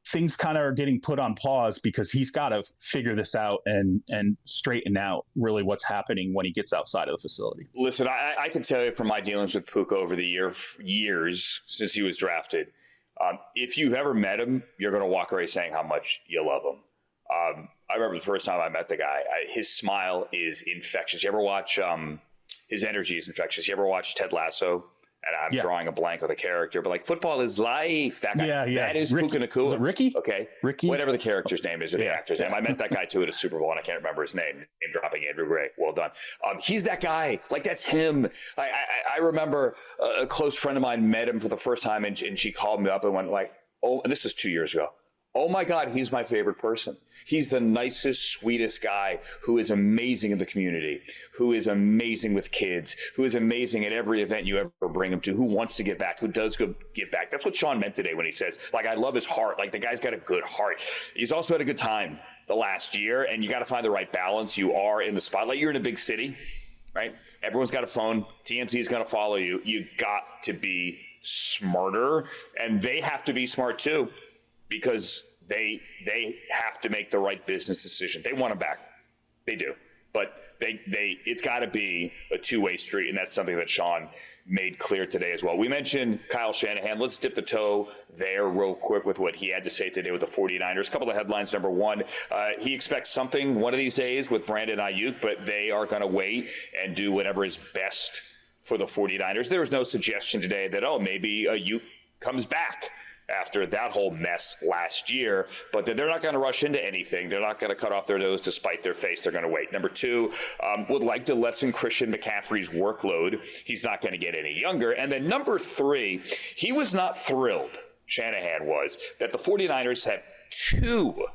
things kind of are getting put on pause because he's got to figure this out and straighten out really what's happening when he gets outside of the facility. Listen, I can tell you from my dealings with Puka over the years since he was drafted, If you've ever met him, you're going to walk away saying how much you love him. I remember the first time I met the guy, his smile is infectious. You ever watch, his energy is infectious. You ever watch Ted Lasso? And I'm drawing a blank with a character, but like football is life. That guy, that is Puka Nacua. Is it Ricky? Okay. Ricky? Whatever the character's name is or the actor's name. I met that guy too at a Super Bowl and I can't remember his name. Name dropping Andrew Gray. Well done. He's that guy. Like that's him. I remember a close friend of mine met him for the first time and she called me up and went like, oh, and this is 2 years ago. Oh my God, he's my favorite person. He's the nicest, sweetest guy who is amazing in the community, who is amazing with kids, who is amazing at every event you ever bring him to, who wants to give back, who does give back. That's what Sean meant today when he says, like, I love his heart. Like, the guy's got a good heart. He's also had a good time the last year, and you got to find the right balance. You are in the spotlight. You're in a big city, right? Everyone's got a phone. TMZ's going to follow you. You got to be smarter, and they have to be smart too, because they have to make the right business decision. They want him back. They do. But it's got to be a two-way street, and that's something that Sean made clear today as well. We mentioned Kyle Shanahan. Let's dip the toe there real quick with what he had to say today with the 49ers. A couple of headlines. Number one, he expects something one of these days with Brandon Ayuk, but they are going to wait and do whatever is best for the 49ers. There was no suggestion today that, maybe Ayuk comes back after that whole mess last year, but they're not going to rush into anything. They're not going to cut off their nose to spite their face. They're going to wait. Number two, would like to lessen Christian McCaffrey's workload. He's not going to get any younger. And then number three, he was not thrilled, Shanahan was, that the 49ers have 2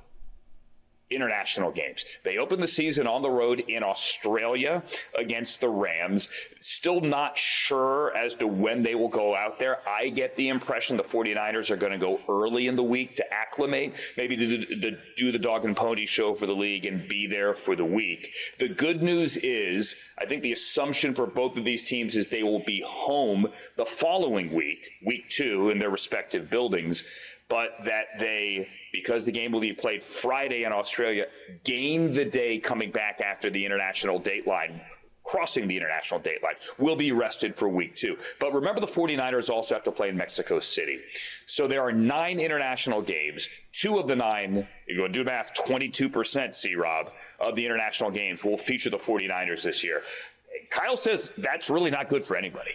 international games. They opened the season on the road in Australia against the Rams. Still not sure as to when they will go out there. I get the impression the 49ers are going to go early in the week to acclimate, maybe to do the dog and pony show for the league and be there for the week. The good news is, I think the assumption for both of these teams is they will be home the following week, week 2, in their respective buildings, but that they, because the game will be played Friday in Australia, gain the day coming back after the international dateline, crossing the international dateline, will be rested for week 2. But remember, the 49ers also have to play in Mexico City. So there are 9 international games. 2 of the 9, if you want to do math, 22%, C-Rob, of the international games will feature the 49ers this year. Kyle says that's really not good for anybody.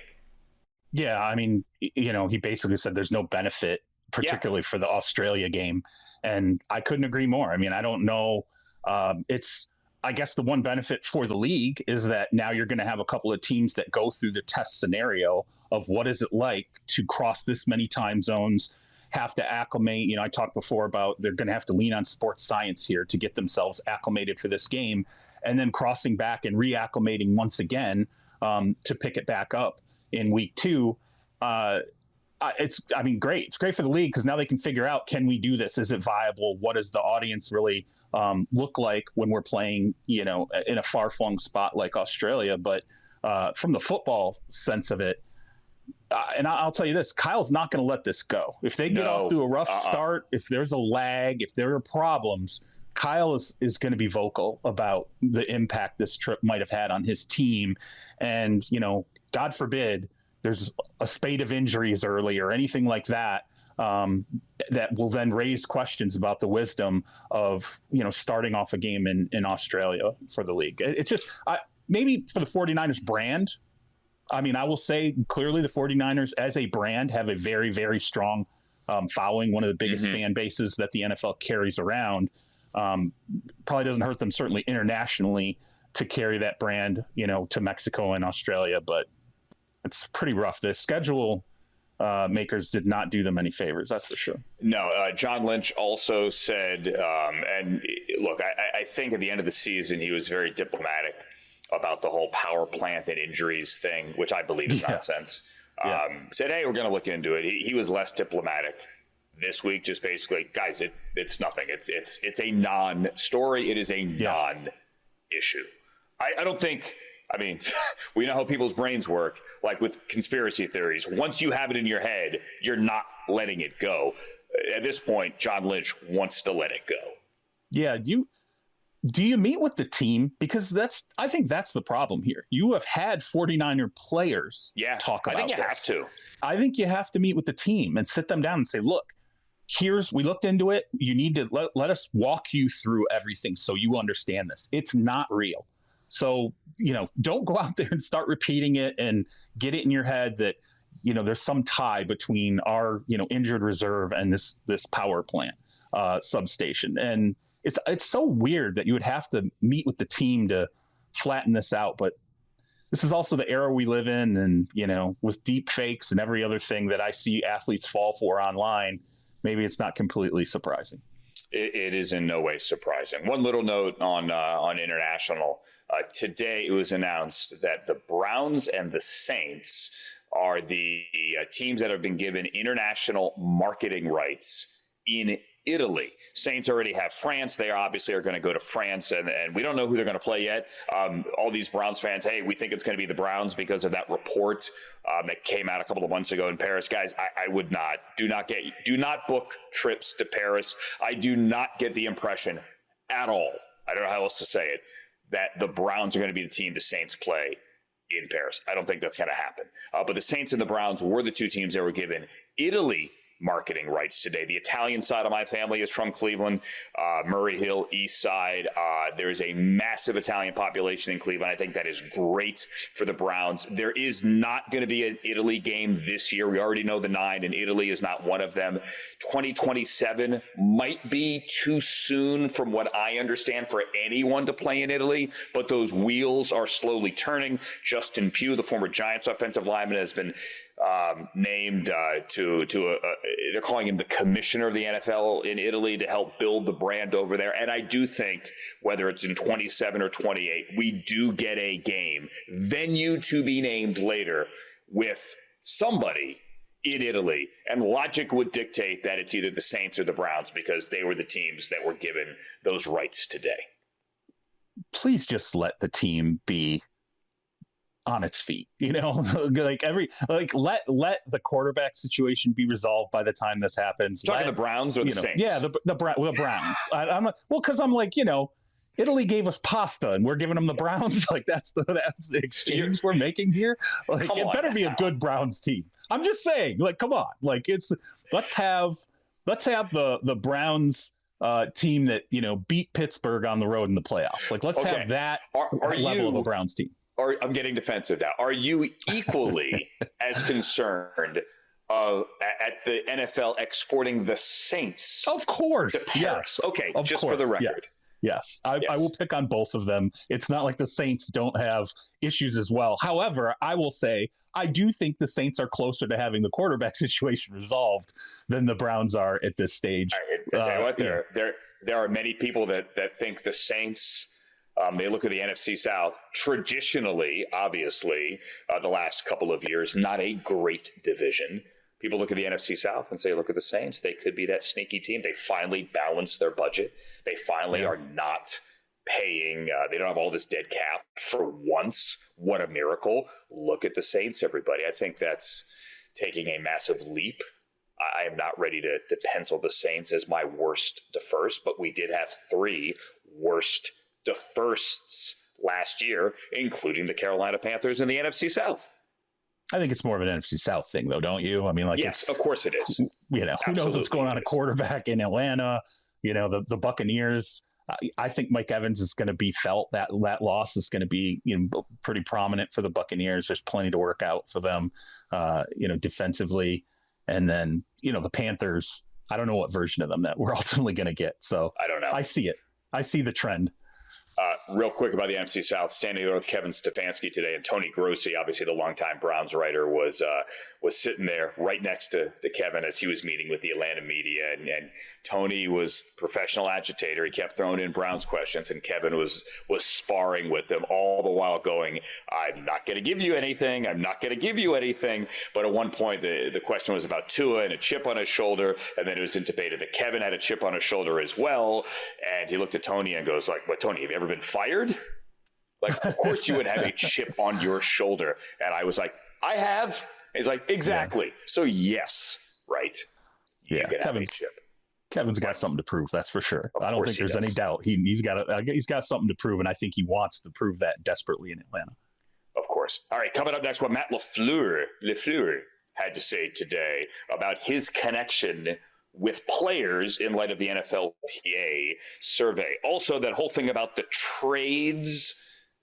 Yeah, I mean, he basically said there's no benefit, particularly for the Australia game. And I couldn't agree more. I mean, I don't know. I guess the one benefit for the league is that now you're going to have a couple of teams that go through the test scenario of what is it like to cross this many time zones, have to acclimate. I talked before about they're going to have to lean on sports science here to get themselves acclimated for this game, and then crossing back and reacclimating once again to pick it back up in week 2. Great. It's great for the league because now they can figure out, can we do this? Is it viable? What does the audience really look like when we're playing, in a far-flung spot like Australia? But from the football sense of it, and I'll tell you this, Kyle's not going to let this go. If they get off to a rough start, if there's a lag, if there are problems, Kyle is going to be vocal about the impact this trip might have had on his team. And, God forbid, there's a spate of injuries early or anything like that, that will then raise questions about the wisdom of, starting off a game in Australia for the league. It's just maybe for the 49ers brand. I mean, I will say clearly the 49ers as a brand have a very, very strong following, one of the biggest fan bases that the NFL carries around. Probably doesn't hurt them certainly internationally to carry that brand, to Mexico and Australia, but it's pretty rough. The schedule makers did not do them any favors, that's for sure. No, John Lynch also said, and look, I think at the end of the season, he was very diplomatic about the whole power plant and injuries thing, which I believe is nonsense. Said, hey, we're going to look into it. He was less diplomatic this week, just basically, guys, it's nothing. It's a non-story. It is a non-issue. I don't think, we know how people's brains work, like with conspiracy theories. Once you have it in your head, you're not letting it go. At this point, John Lynch wants to let it go. Yeah, do you meet with the team? Because I think that's the problem here. You have had 49er players talk about this. I think you have to. I think you have to meet with the team and sit them down and say, look, we looked into it. You need to let us walk you through everything so you understand this. It's not real. So, don't go out there and start repeating it and get it in your head that, there's some tie between our, injured reserve and this power plant substation. And it's so weird that you would have to meet with the team to flatten this out. But this is also the era we live in. And, with deep fakes and every other thing that I see athletes fall for online, maybe it's not completely surprising. It is in no way surprising. One little note on international. Today it was announced that the Browns and the Saints are the teams that have been given international marketing rights in Italy. Saints already have France. They obviously are going to go to France, and we don't know who they're going to play yet. All these Browns fans, hey, we think it's going to be the Browns because of that report that came out a couple of months ago in Paris. Guys, I would not. Do not book trips to Paris. I do not get the impression at all, I don't know how else to say it, that the Browns are going to be the team the Saints play in Paris. I don't think that's going to happen. But the Saints and the Browns were the two teams that were given Italy marketing rights today. The Italian side of my family is from Cleveland, Murray Hill, East Side. There's a massive Italian population in Cleveland. I think that is great for the Browns. There is not going to be an Italy game this year. We already know the 9, and Italy is not one of them. 2027 might be too soon from what I understand for anyone to play in Italy, but those wheels are slowly turning. Justin Pugh, the former Giants offensive lineman, has been named they're calling him the commissioner of the NFL in Italy to help build the brand over there. And I do think whether it's in 27 or 28, we do get a game, venue to be named later, with somebody in Italy. And logic would dictate that it's either the Saints or the Browns because they were the teams that were given those rights today. Please just let the team be on its feet, let the quarterback situation be resolved by the time this happens. Talking the Browns or the Saints? Yeah, the Browns. Because I'm like, Italy gave us pasta and we're giving them the Browns. Like that's the exchange we're making here. Like it better be a good Browns team. I'm just saying, come on, let's have the Browns team that beat Pittsburgh on the road in the playoffs. Let's have that level of a Browns team. I'm getting defensive now. Are you equally as concerned at the NFL exporting the Saints? Of course. To Paris? Yes. Okay, just for the record. Yes. I will pick on both of them. It's not like the Saints don't have issues as well. However, I will say I do think the Saints are closer to having the quarterback situation resolved than the Browns are at this stage. I tell you what, there are many people that think the Saints. They look at the NFC South, traditionally, obviously, the last couple of years, not a great division. People look at the NFC South and say, look at the Saints. They could be that sneaky team. They finally balanced their budget. They finally are not paying. They don't have all this dead cap for once. What a miracle. Look at the Saints, everybody. I think that's taking a massive leap. I am not ready to pencil the Saints as my worst to first, but we did have 3 worst to firsts last year, including the Carolina Panthers in the NFC South. I think it's more of an NFC South thing, though, don't you? I mean, yes, of course it is. Who knows what's going on at quarterback in Atlanta? The Buccaneers. I think Mike Evans is going to be felt. That loss is going to be pretty prominent for the Buccaneers. There's plenty to work out for them, defensively, and then the Panthers. I don't know what version of them that we're ultimately going to get. So I don't know. I see it. I see the trend. Real quick about the NFC South, standing there with Kevin Stefanski today, and Tony Grossi, obviously the longtime Browns writer, was sitting there right next to Kevin as he was meeting with the Atlanta media, and Tony was professional agitator. He kept throwing in Browns questions, and Kevin was sparring with them all the while going, I'm not going to give you anything. I'm not going to give you anything. But at one point, the question was about Tua and a chip on his shoulder, and then it was intimated that Kevin had a chip on his shoulder as well. And he looked at Tony and goes what, Tony, have you ever been fired? Of course you would have a chip on your shoulder. And I was like, I have. He's like, exactly. Yeah. So yes, right. You can have a chip. Kevin's got something to prove, that's for sure. Of I don't course think he there's does. any doubt. He's got something to prove, and I think he wants to prove that desperately in Atlanta. Of course. All right, coming up next, what Matt LaFleur had to say today about his connection with players in light of the NFLPA survey. Also, that whole thing about the trades,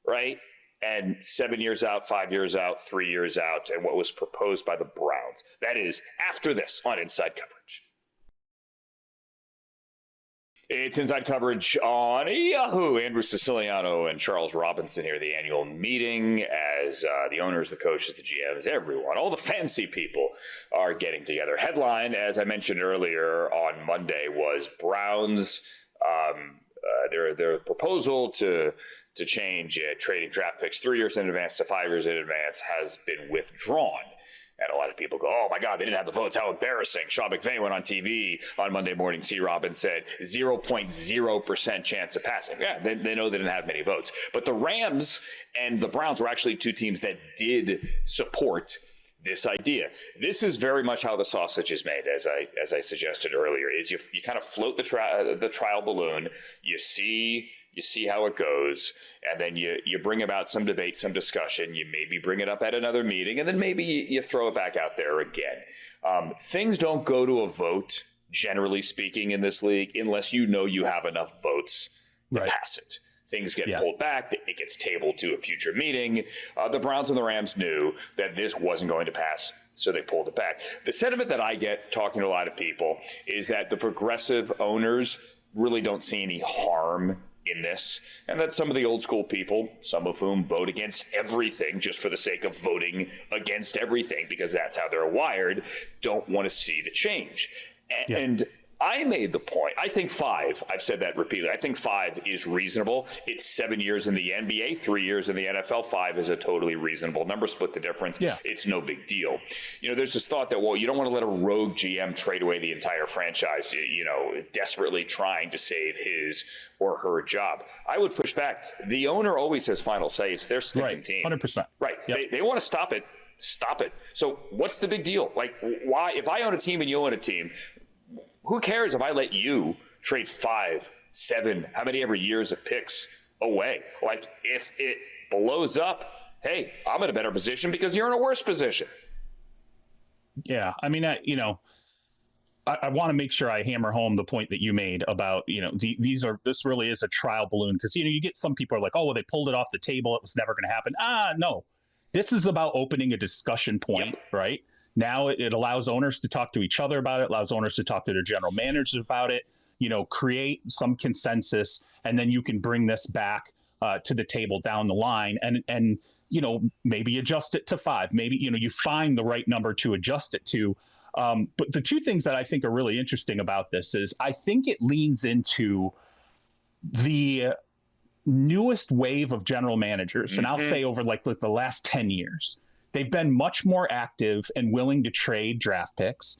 right? And 7 years out, 5 years out, 3 years out, and what was proposed by the Browns. That is after this on Inside Coverage. It's Inside Coverage on Yahoo. Andrew Siciliano and Charles Robinson here at the annual meeting as the owners, the coaches, the GMs, everyone, all the fancy people are getting together. Headline, as I mentioned earlier on Monday, was Browns, their proposal to change trading draft picks 3 years in advance to 5 years in advance has been withdrawn. And a lot of people go, oh, my God, they didn't have the votes. How embarrassing. Sean McVay went on TV on Monday morning. C-Rob and said 0.0% chance of passing. Yeah, they know they didn't have many votes. But the Rams and the Browns were actually two teams that did support this idea. This is very much how the sausage is made, as I suggested earlier, is you kind of float the trial balloon. You see how it goes, and then you bring about some debate, some discussion. You maybe bring it up at another meeting, and then maybe you throw it back out there again. Things don't go to a vote, generally speaking, in this league, unless you know you have enough votes to pass it. Things get pulled back. It gets tabled to a future meeting. The Browns and the Rams knew that this wasn't going to pass, so they pulled it back. The sentiment that I get talking to a lot of people is that the progressive owners really don't see any harm in this, and that some of the old school people, some of whom vote against everything just for the sake of voting against everything because that's how they're wired, don't want to see the change. And I made the point, I think 5, I've said that repeatedly, I think 5 is reasonable. It's 7 years in the NBA, 3 years in the NFL. 5 is a totally reasonable number. Split the difference. It's no big deal. There's this thought that, well, you don't want to let a rogue GM trade away the entire franchise, desperately trying to save his or her job. I would push back. The owner always has final say. It's their stinking team. 100%. Right. Yep. They want to stop it. Stop it. So what's the big deal? Like, why, if I own a team and you own a team, who cares if I let you trade 5, 7, how many ever years of picks away? Like, if it blows up, hey, I'm in a better position because you're in a worse position. Yeah, I mean, I want to make sure I hammer home the point that you made about, this really is a trial balloon because, you get some people are like, oh, well, they pulled it off the table. It was never going to happen. No. This is about opening a discussion point, right? Now it allows owners to talk to each other about it, allows owners to talk to their general managers about it, create some consensus, and then you can bring this back to the table down the line and maybe adjust it to 5. Maybe, you find the right number to adjust it to. But the two things that I think are really interesting about this is I think it leans into the newest wave of general managers, and I'll say over like the last 10 years, they've been much more active and willing to trade draft picks,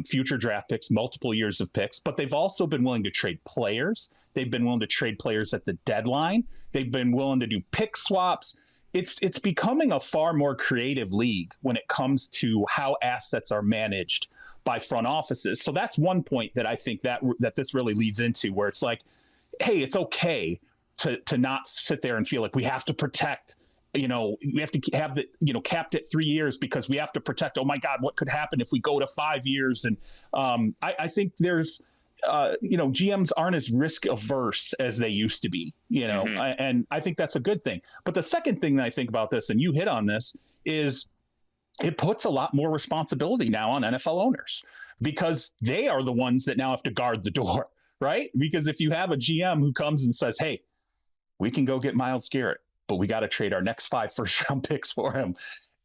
future draft picks, multiple years of picks, but they've also been willing to trade players. They've been willing to trade players at the deadline. They've been willing to do pick swaps. It's becoming a far more creative league when it comes to how assets are managed by front offices. So that's one point that I think that this really leads into, where it's like, hey, it's okay to not sit there and feel like we have to protect, we have to have the, capped at 3 years because we have to protect, oh my God, what could happen if we go to 5 years? And I think there's, GMs aren't as risk averse as they used to be, and I think that's a good thing. But the second thing that I think about this, and you hit on this, is it puts a lot more responsibility now on NFL owners because they are the ones that now have to guard the door, right? Because if you have a GM who comes and says, hey, we can go get Myles Garrett, but we got to trade our next 5 first-round picks for him.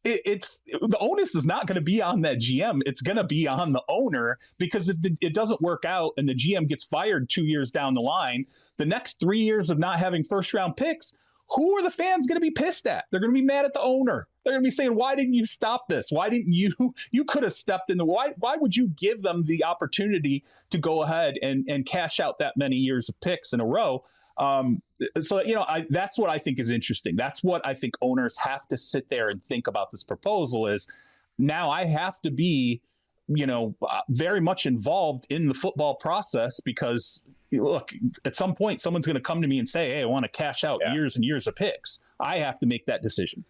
It's the onus is not going to be on that GM. It's going to be on the owner, because if it doesn't work out and the GM gets fired 2 years down the line, the next 3 years of not having first-round picks, who are the fans going to be pissed at? They're going to be mad at the owner. They're going to be saying, why didn't you stop this? Why didn't you could have stepped in why would you give them the opportunity to go ahead and cash out that many years of picks in a row? So, that's what I think is interesting. That's what I think owners have to sit there and think about this proposal is, now I have to be very much involved in the football process because, look, at some point, someone's going to come to me and say, hey, I want to cash out years and years of picks. I have to make that decision.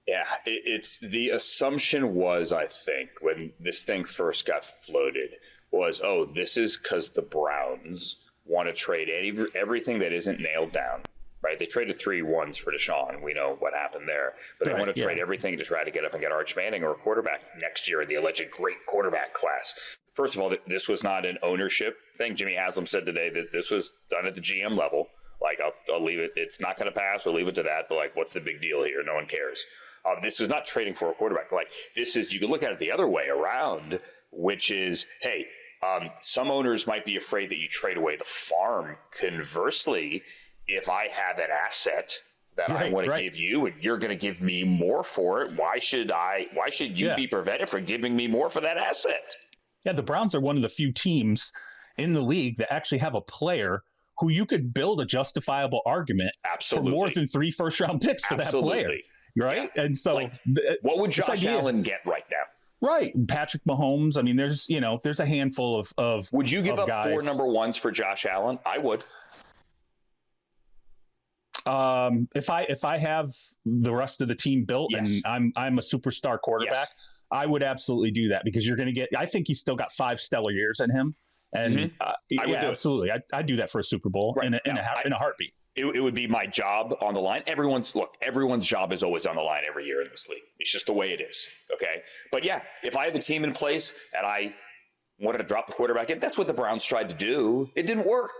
Yeah, it's the assumption was, I think, when this thing first got floated was, this is because the Browns want to trade everything that isn't nailed down. Right, they traded 3 ones for Deshaun. We know what happened there, but they want to trade everything to try to get up and get Arch Manning or a quarterback next year in the alleged great quarterback class. First of all, this was not an ownership thing. Jimmy Haslam said today that this was done at the GM level. Like, I'll leave it. It's not going to pass. We'll leave it to that. But like, what's the big deal here? No one cares. This was not trading for a quarterback. Like, this is, you can look at it the other way around, which is, hey, some owners might be afraid that you trade away the farm. Conversely, if I have an asset that I want to give you and you're going to give me more for it, why should you be prevented from giving me more for that asset? Yeah, the Browns are one of the few teams in the league that actually have a player who you could build a justifiable argument for more than 3 first-round picks for that player. Right? Yeah. And so what would Josh Allen get right now? Right. Patrick Mahomes. I mean, there's a handful of Would you give up guys. 4 number 1s for Josh Allen? I would. If I have the rest of the team built and I'm a superstar quarterback, I would absolutely do that because you're going to get. I think he's still got 5 stellar years in him, and I would absolutely. I'd do that for a Super Bowl in a heartbeat. It would be my job on the line. Everyone's job is always on the line every year in this league. It's just the way it is. Okay, but yeah, if I had the team in place and I wanted to drop the quarterback in, that's what the Browns tried to do. It didn't work.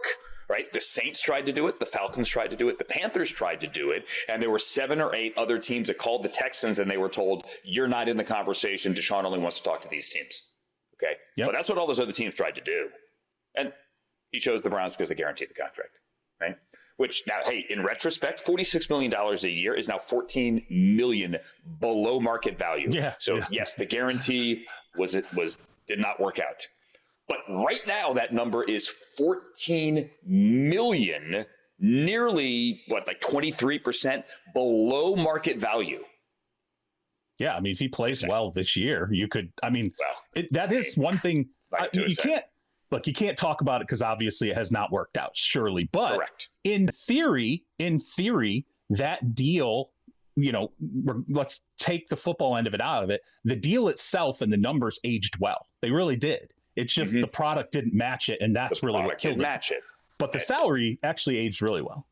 Right? The Saints tried to do it. The Falcons tried to do it. The Panthers tried to do it. And there were 7 or 8 other teams that called the Texans and they were told, you're not in the conversation. Deshaun only wants to talk to these teams. Okay. Yep. But that's what all those other teams tried to do. And he chose the Browns because they guaranteed the contract. Right? Which now, hey, in retrospect, $46 million a year is now $14 million below market value. Yeah. So yes, the guarantee did not work out. But right now, that number is $14 million, nearly, like 23% below market value. Yeah, I mean, if he plays well this year, you could, that is one thing. You can't talk about it because obviously it has not worked out, surely. But in theory, that deal, let's take the football end of it out of it. The deal itself and the numbers aged well. They really did. It's just the product didn't match it, and that's really what killed it. But the salary actually aged really well.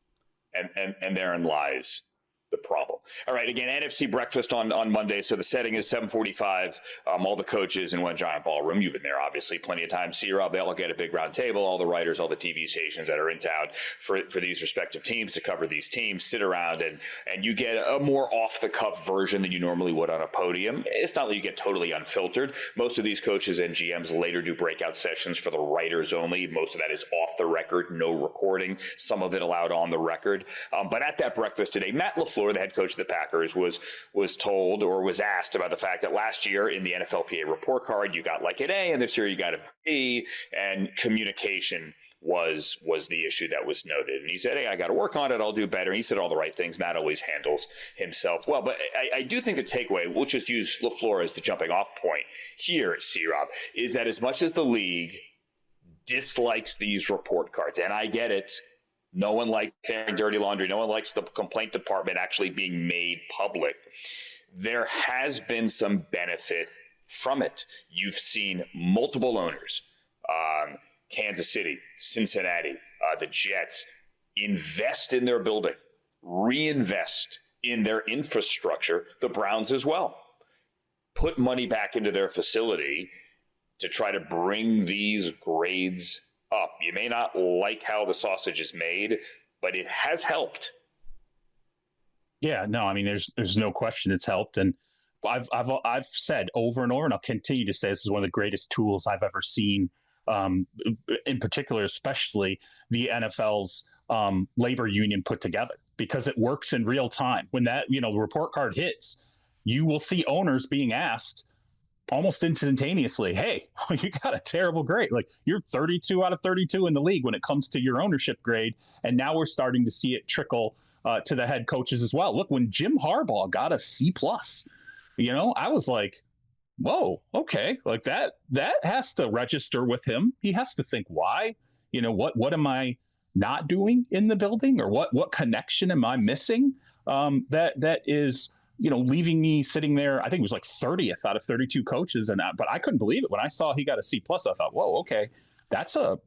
And therein lies the problem. All right, again, NFC breakfast on Monday. So the setting is 7:45. All the coaches in one giant ballroom. You've been there, obviously, plenty of times. C-Rob, they all get a big round table. All the writers, all the TV stations that are in town for these respective teams to cover these teams sit around and you get a more off-the-cuff version than you normally would on a podium. It's not that you get totally unfiltered. Most of these coaches and GMs later do breakout sessions for the writers only. Most of that is off the record, no recording. Some of it allowed on the record. But at that breakfast today, Matt LaFleur, the head coach of the Packers, was told or was asked about the fact that last year in the NFLPA report card, you got like an A, and this year you got a B, and communication was the issue that was noted. And he said, hey, I got to work on it. I'll do better. And he said all the right things. Matt always handles himself well. But I do think the takeaway, we'll just use LaFleur as the jumping off point here at C-Rob, is that as much as the league dislikes these report cards, and I get it, no one likes airing dirty laundry. No one likes the complaint department actually being made public. There has been some benefit from it. You've seen multiple owners, Kansas City, Cincinnati, the Jets, invest in their building, reinvest in their infrastructure, the Browns as well. Put money back into their facility to try to bring these grades up. You may not like how the sausage is made, but it has helped. Yeah, no, I mean, there's no question it's helped. And I've said over and over, and I'll continue to say, this is one of the greatest tools I've ever seen, in particular, especially the NFL's labor union put together, because it works in real time. When that, the report card hits, you will see owners being asked almost instantaneously, hey, you got a terrible grade. Like, you're 32 out of 32 in the league when it comes to your ownership grade. And now we're starting to see it trickle to the head coaches as well. Look, when Jim Harbaugh got a C+, I was like, whoa, okay, like that has to register with him. He has to think, why? What am I not doing in the building, or what connection am I missing? That is, leaving me sitting there. I think it was like 30th out of 32 coaches, but I couldn't believe it when I saw he got a C+. I thought, whoa, okay, that's a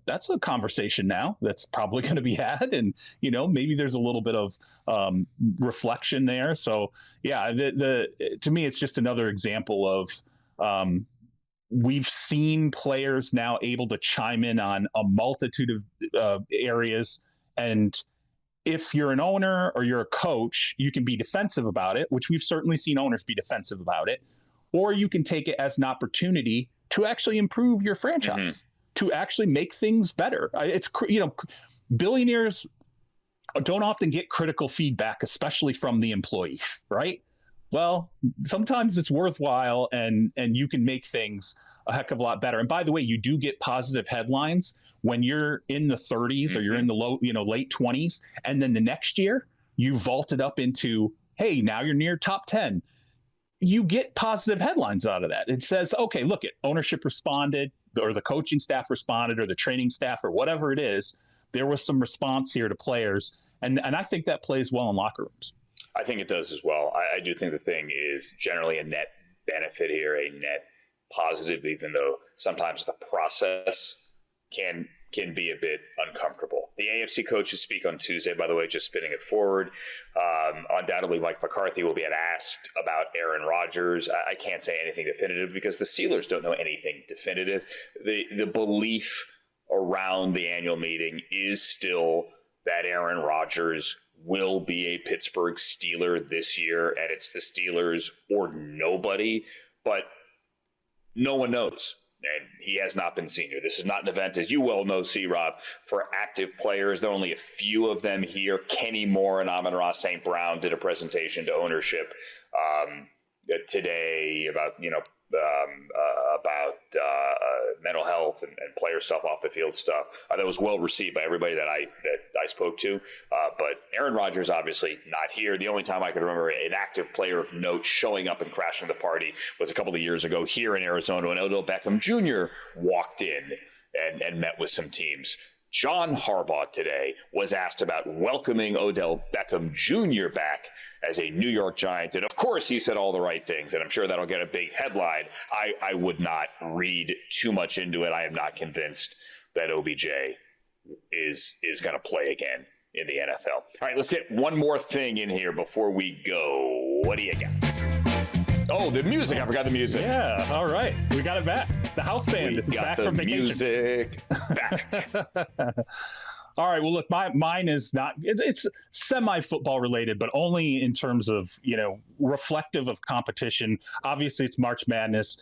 conversation now that's probably going to be had, and maybe there's a little bit of reflection there. So yeah, to me, it's just another example of we've seen players now able to chime in on a multitude of areas, and if you're an owner or you're a coach, you can be defensive about it, which we've certainly seen owners be defensive about it, or you can take it as an opportunity to actually improve your franchise, to actually make things better. It's, billionaires don't often get critical feedback, especially from the employees, right? Well, sometimes it's worthwhile, and you can make things a heck of a lot better. And by the way, you do get positive headlines when you're in the 30s or you're in the late 20s, and then the next year you vaulted up into, hey, now you're near top 10. You get positive headlines out of that. It says, okay, look, ownership responded, or the coaching staff responded, or the training staff, or whatever it is. There was some response here to players, and I think that plays well in locker rooms. I think it does as well. I do think the thing is generally a net benefit here, a net positive, even though sometimes the process can be a bit uncomfortable. The AFC coaches speak on Tuesday, by the way, just spinning it forward. Undoubtedly, Mike McCarthy will be asked about Aaron Rodgers. I can't say anything definitive because the Steelers don't know anything definitive. The belief around the annual meeting is still that Aaron Rodgers will be a Pittsburgh Steeler this year, and it's the Steelers or nobody, but no one knows. And he has not been seen here. This is not an event, as you well know, C-Rob, for active players. There are only a few of them here. Kenny Moore and Amon-Ra St. Brown did a presentation to ownership today about, mental health and player stuff, off the field stuff. That was well received by everybody that I spoke to. But Aaron Rodgers obviously not here. The only time I could remember an active player of note showing up and crashing the party was a couple of years ago here in Arizona when Odell Beckham Jr. walked in and met with some teams. John Harbaugh today was asked about welcoming Odell Beckham Jr. back as a New York Giant. And of course, he said all the right things, and I'm sure that'll get a big headline. I would not read too much into it. I am not convinced that OBJ is going to play again in the NFL. All right, let's get one more thing in here before we go. What do you got? Oh, the music. I forgot the music. Yeah, all right. We got it back. The house band is back from vacation. Music back. All right. Well, look, mine is not, it's semi-football related, but only in terms of, reflective of competition. Obviously, it's March Madness.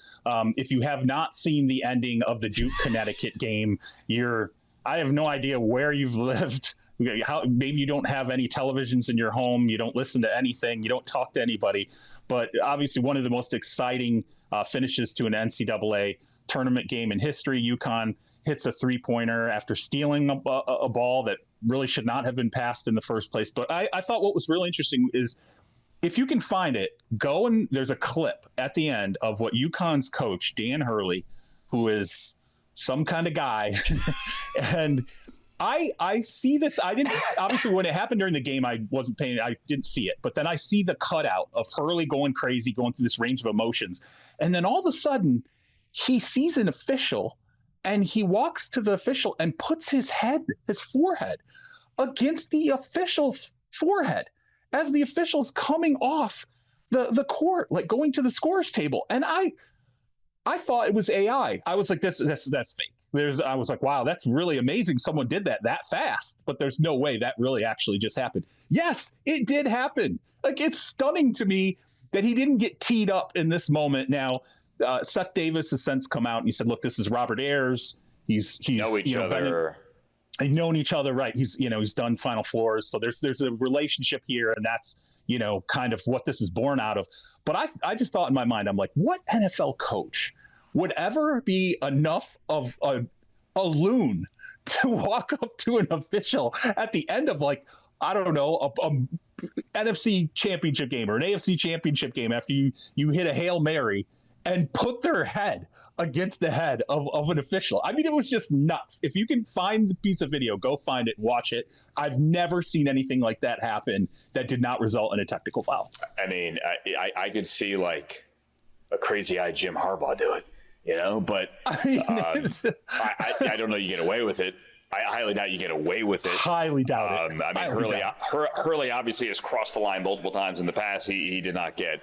If you have not seen the ending of the Duke Connecticut game, I have no idea where you've lived. Maybe you don't have any televisions in your home. You don't listen to anything. You don't talk to anybody. But obviously, one of the most exciting finishes to an NCAA tournament game in history. UConn hits a three-pointer after stealing a ball that really should not have been passed in the first place. But I thought what was really interesting is, if you can find it, go and there's a clip at the end of what UConn's coach, Dan Hurley, who is some kind of guy, and I see this. I didn't, obviously when it happened during the game, I didn't see it, but then I see the cutout of Hurley going crazy, going through this range of emotions. And then all of a sudden he sees an official and he walks to the official and puts his forehead against the official's forehead as the official's coming off the court, like going to the scores table. And I thought it was AI. I was like, that's fake. I was like, wow, that's really amazing. Someone did that fast, but there's no way that really actually just happened. Yes, it did happen. Like, it's stunning to me that he didn't get teed up in this moment. Now, Seth Davis has since come out and he said, look, this is Robert Ayers. He's know each other. They've known each other, right? He's done Final Fours. So there's a relationship here, and that's, kind of what this is born out of. But I just thought in my mind, I'm like, what NFL coach would ever be enough of a loon to walk up to an official at the end of, like, I don't know, a NFC championship game or an AFC championship game after you hit a Hail Mary and put their head against the head of an official. I mean, it was just nuts. If you can find the piece of video, go find it, watch it. I've never seen anything like that happen that did not result in a technical foul. I mean, I could see like a crazy-eyed Jim Harbaugh do it, you know, but I mean, I don't know you get away with it. I highly doubt you get away with it. Highly doubt it. I mean, Hurley obviously has crossed the line multiple times in the past. He did not get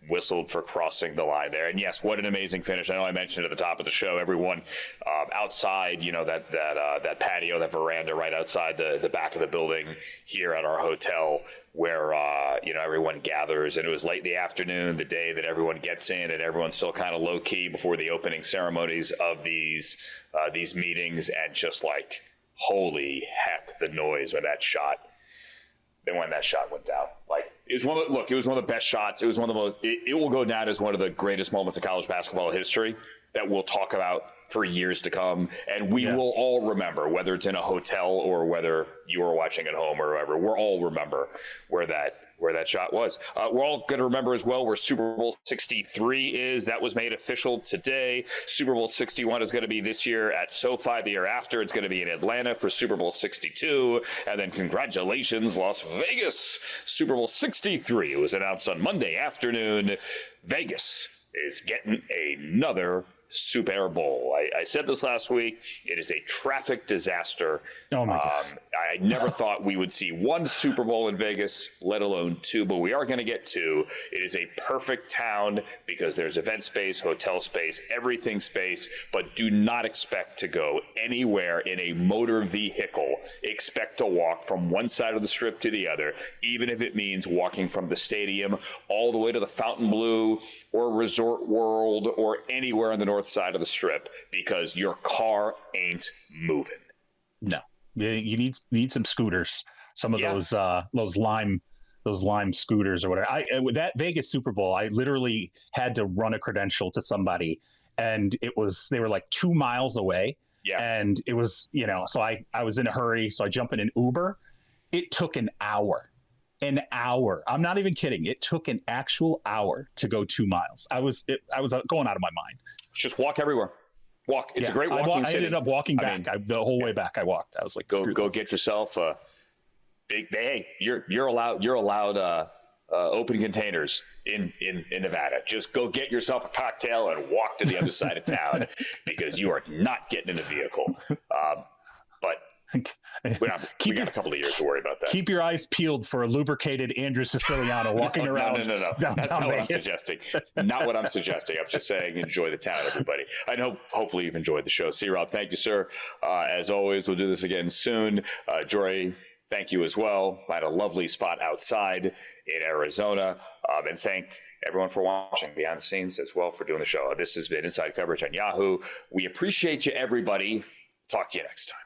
whistled for crossing the line there. And yes, what an amazing finish. I know I mentioned at the top of the show, everyone outside, you know, that patio, that veranda right outside the back of the building here at our hotel where, you know, everyone gathers. And it was late in the afternoon, the day that everyone gets in and everyone's still kind of low key before the opening ceremonies of these meetings. And just like, holy heck, the noise when that shot went down. Like, it was one of the best shots. It was one of the most, it will go down as one of the greatest moments of college basketball history that we'll talk about for years to come. And we will all remember, whether it's in a hotel or whether you were watching at home or wherever, we'll all remember where that shot was. We're all going to remember as well where Super Bowl 63 is. That was made official today. Super Bowl 61 is going to be this year at SoFi. The year after, it's going to be in Atlanta for Super Bowl 62. And then congratulations, Las Vegas. Super Bowl 63. It was announced on Monday afternoon. Vegas is getting another Super Bowl. I said this last week. It is a traffic disaster. Oh my God. I never thought we would see one Super Bowl in Vegas, let alone two, but we are going to get two. It is a perfect town because there's event space, hotel space, everything space, but do not expect to go anywhere in a motor vehicle. Expect to walk from one side of the strip to the other, even if it means walking from the stadium all the way to the Fontainebleau or Resort World or anywhere on the north side of the strip, because your car ain't moving. No, you need some scooters, some of those lime scooters or whatever. With that Vegas Super Bowl, I literally had to run a credential to somebody, and they were like 2 miles away. Yeah, and it was, you know, so I was in a hurry, so I jump in an Uber. It took an hour. I'm not even kidding. It took an actual hour to go 2 miles. I was going out of my mind. Just walk everywhere. Walk. It's a great walking city. I ended up walking back. The whole way back I walked. I was like, go get yourself a big. Hey, you're allowed open containers in Nevada. Just go get yourself a cocktail and walk to the other side of town, because you are not getting in a vehicle. But we got a couple of years to worry about that. Keep your eyes peeled for a lubricated Andrew Siciliano walking around. No. That's not what I'm suggesting. That's not what I'm suggesting. I'm just saying enjoy the town, everybody. I know hopefully you've enjoyed the show. C-Rob, thank you, sir. As always, we'll do this again soon. Jori, thank you as well. I had a lovely spot outside in Arizona. And thank everyone for watching behind the scenes as well for doing the show. This has been Inside Coverage on Yahoo. We appreciate you, everybody. Talk to you next time.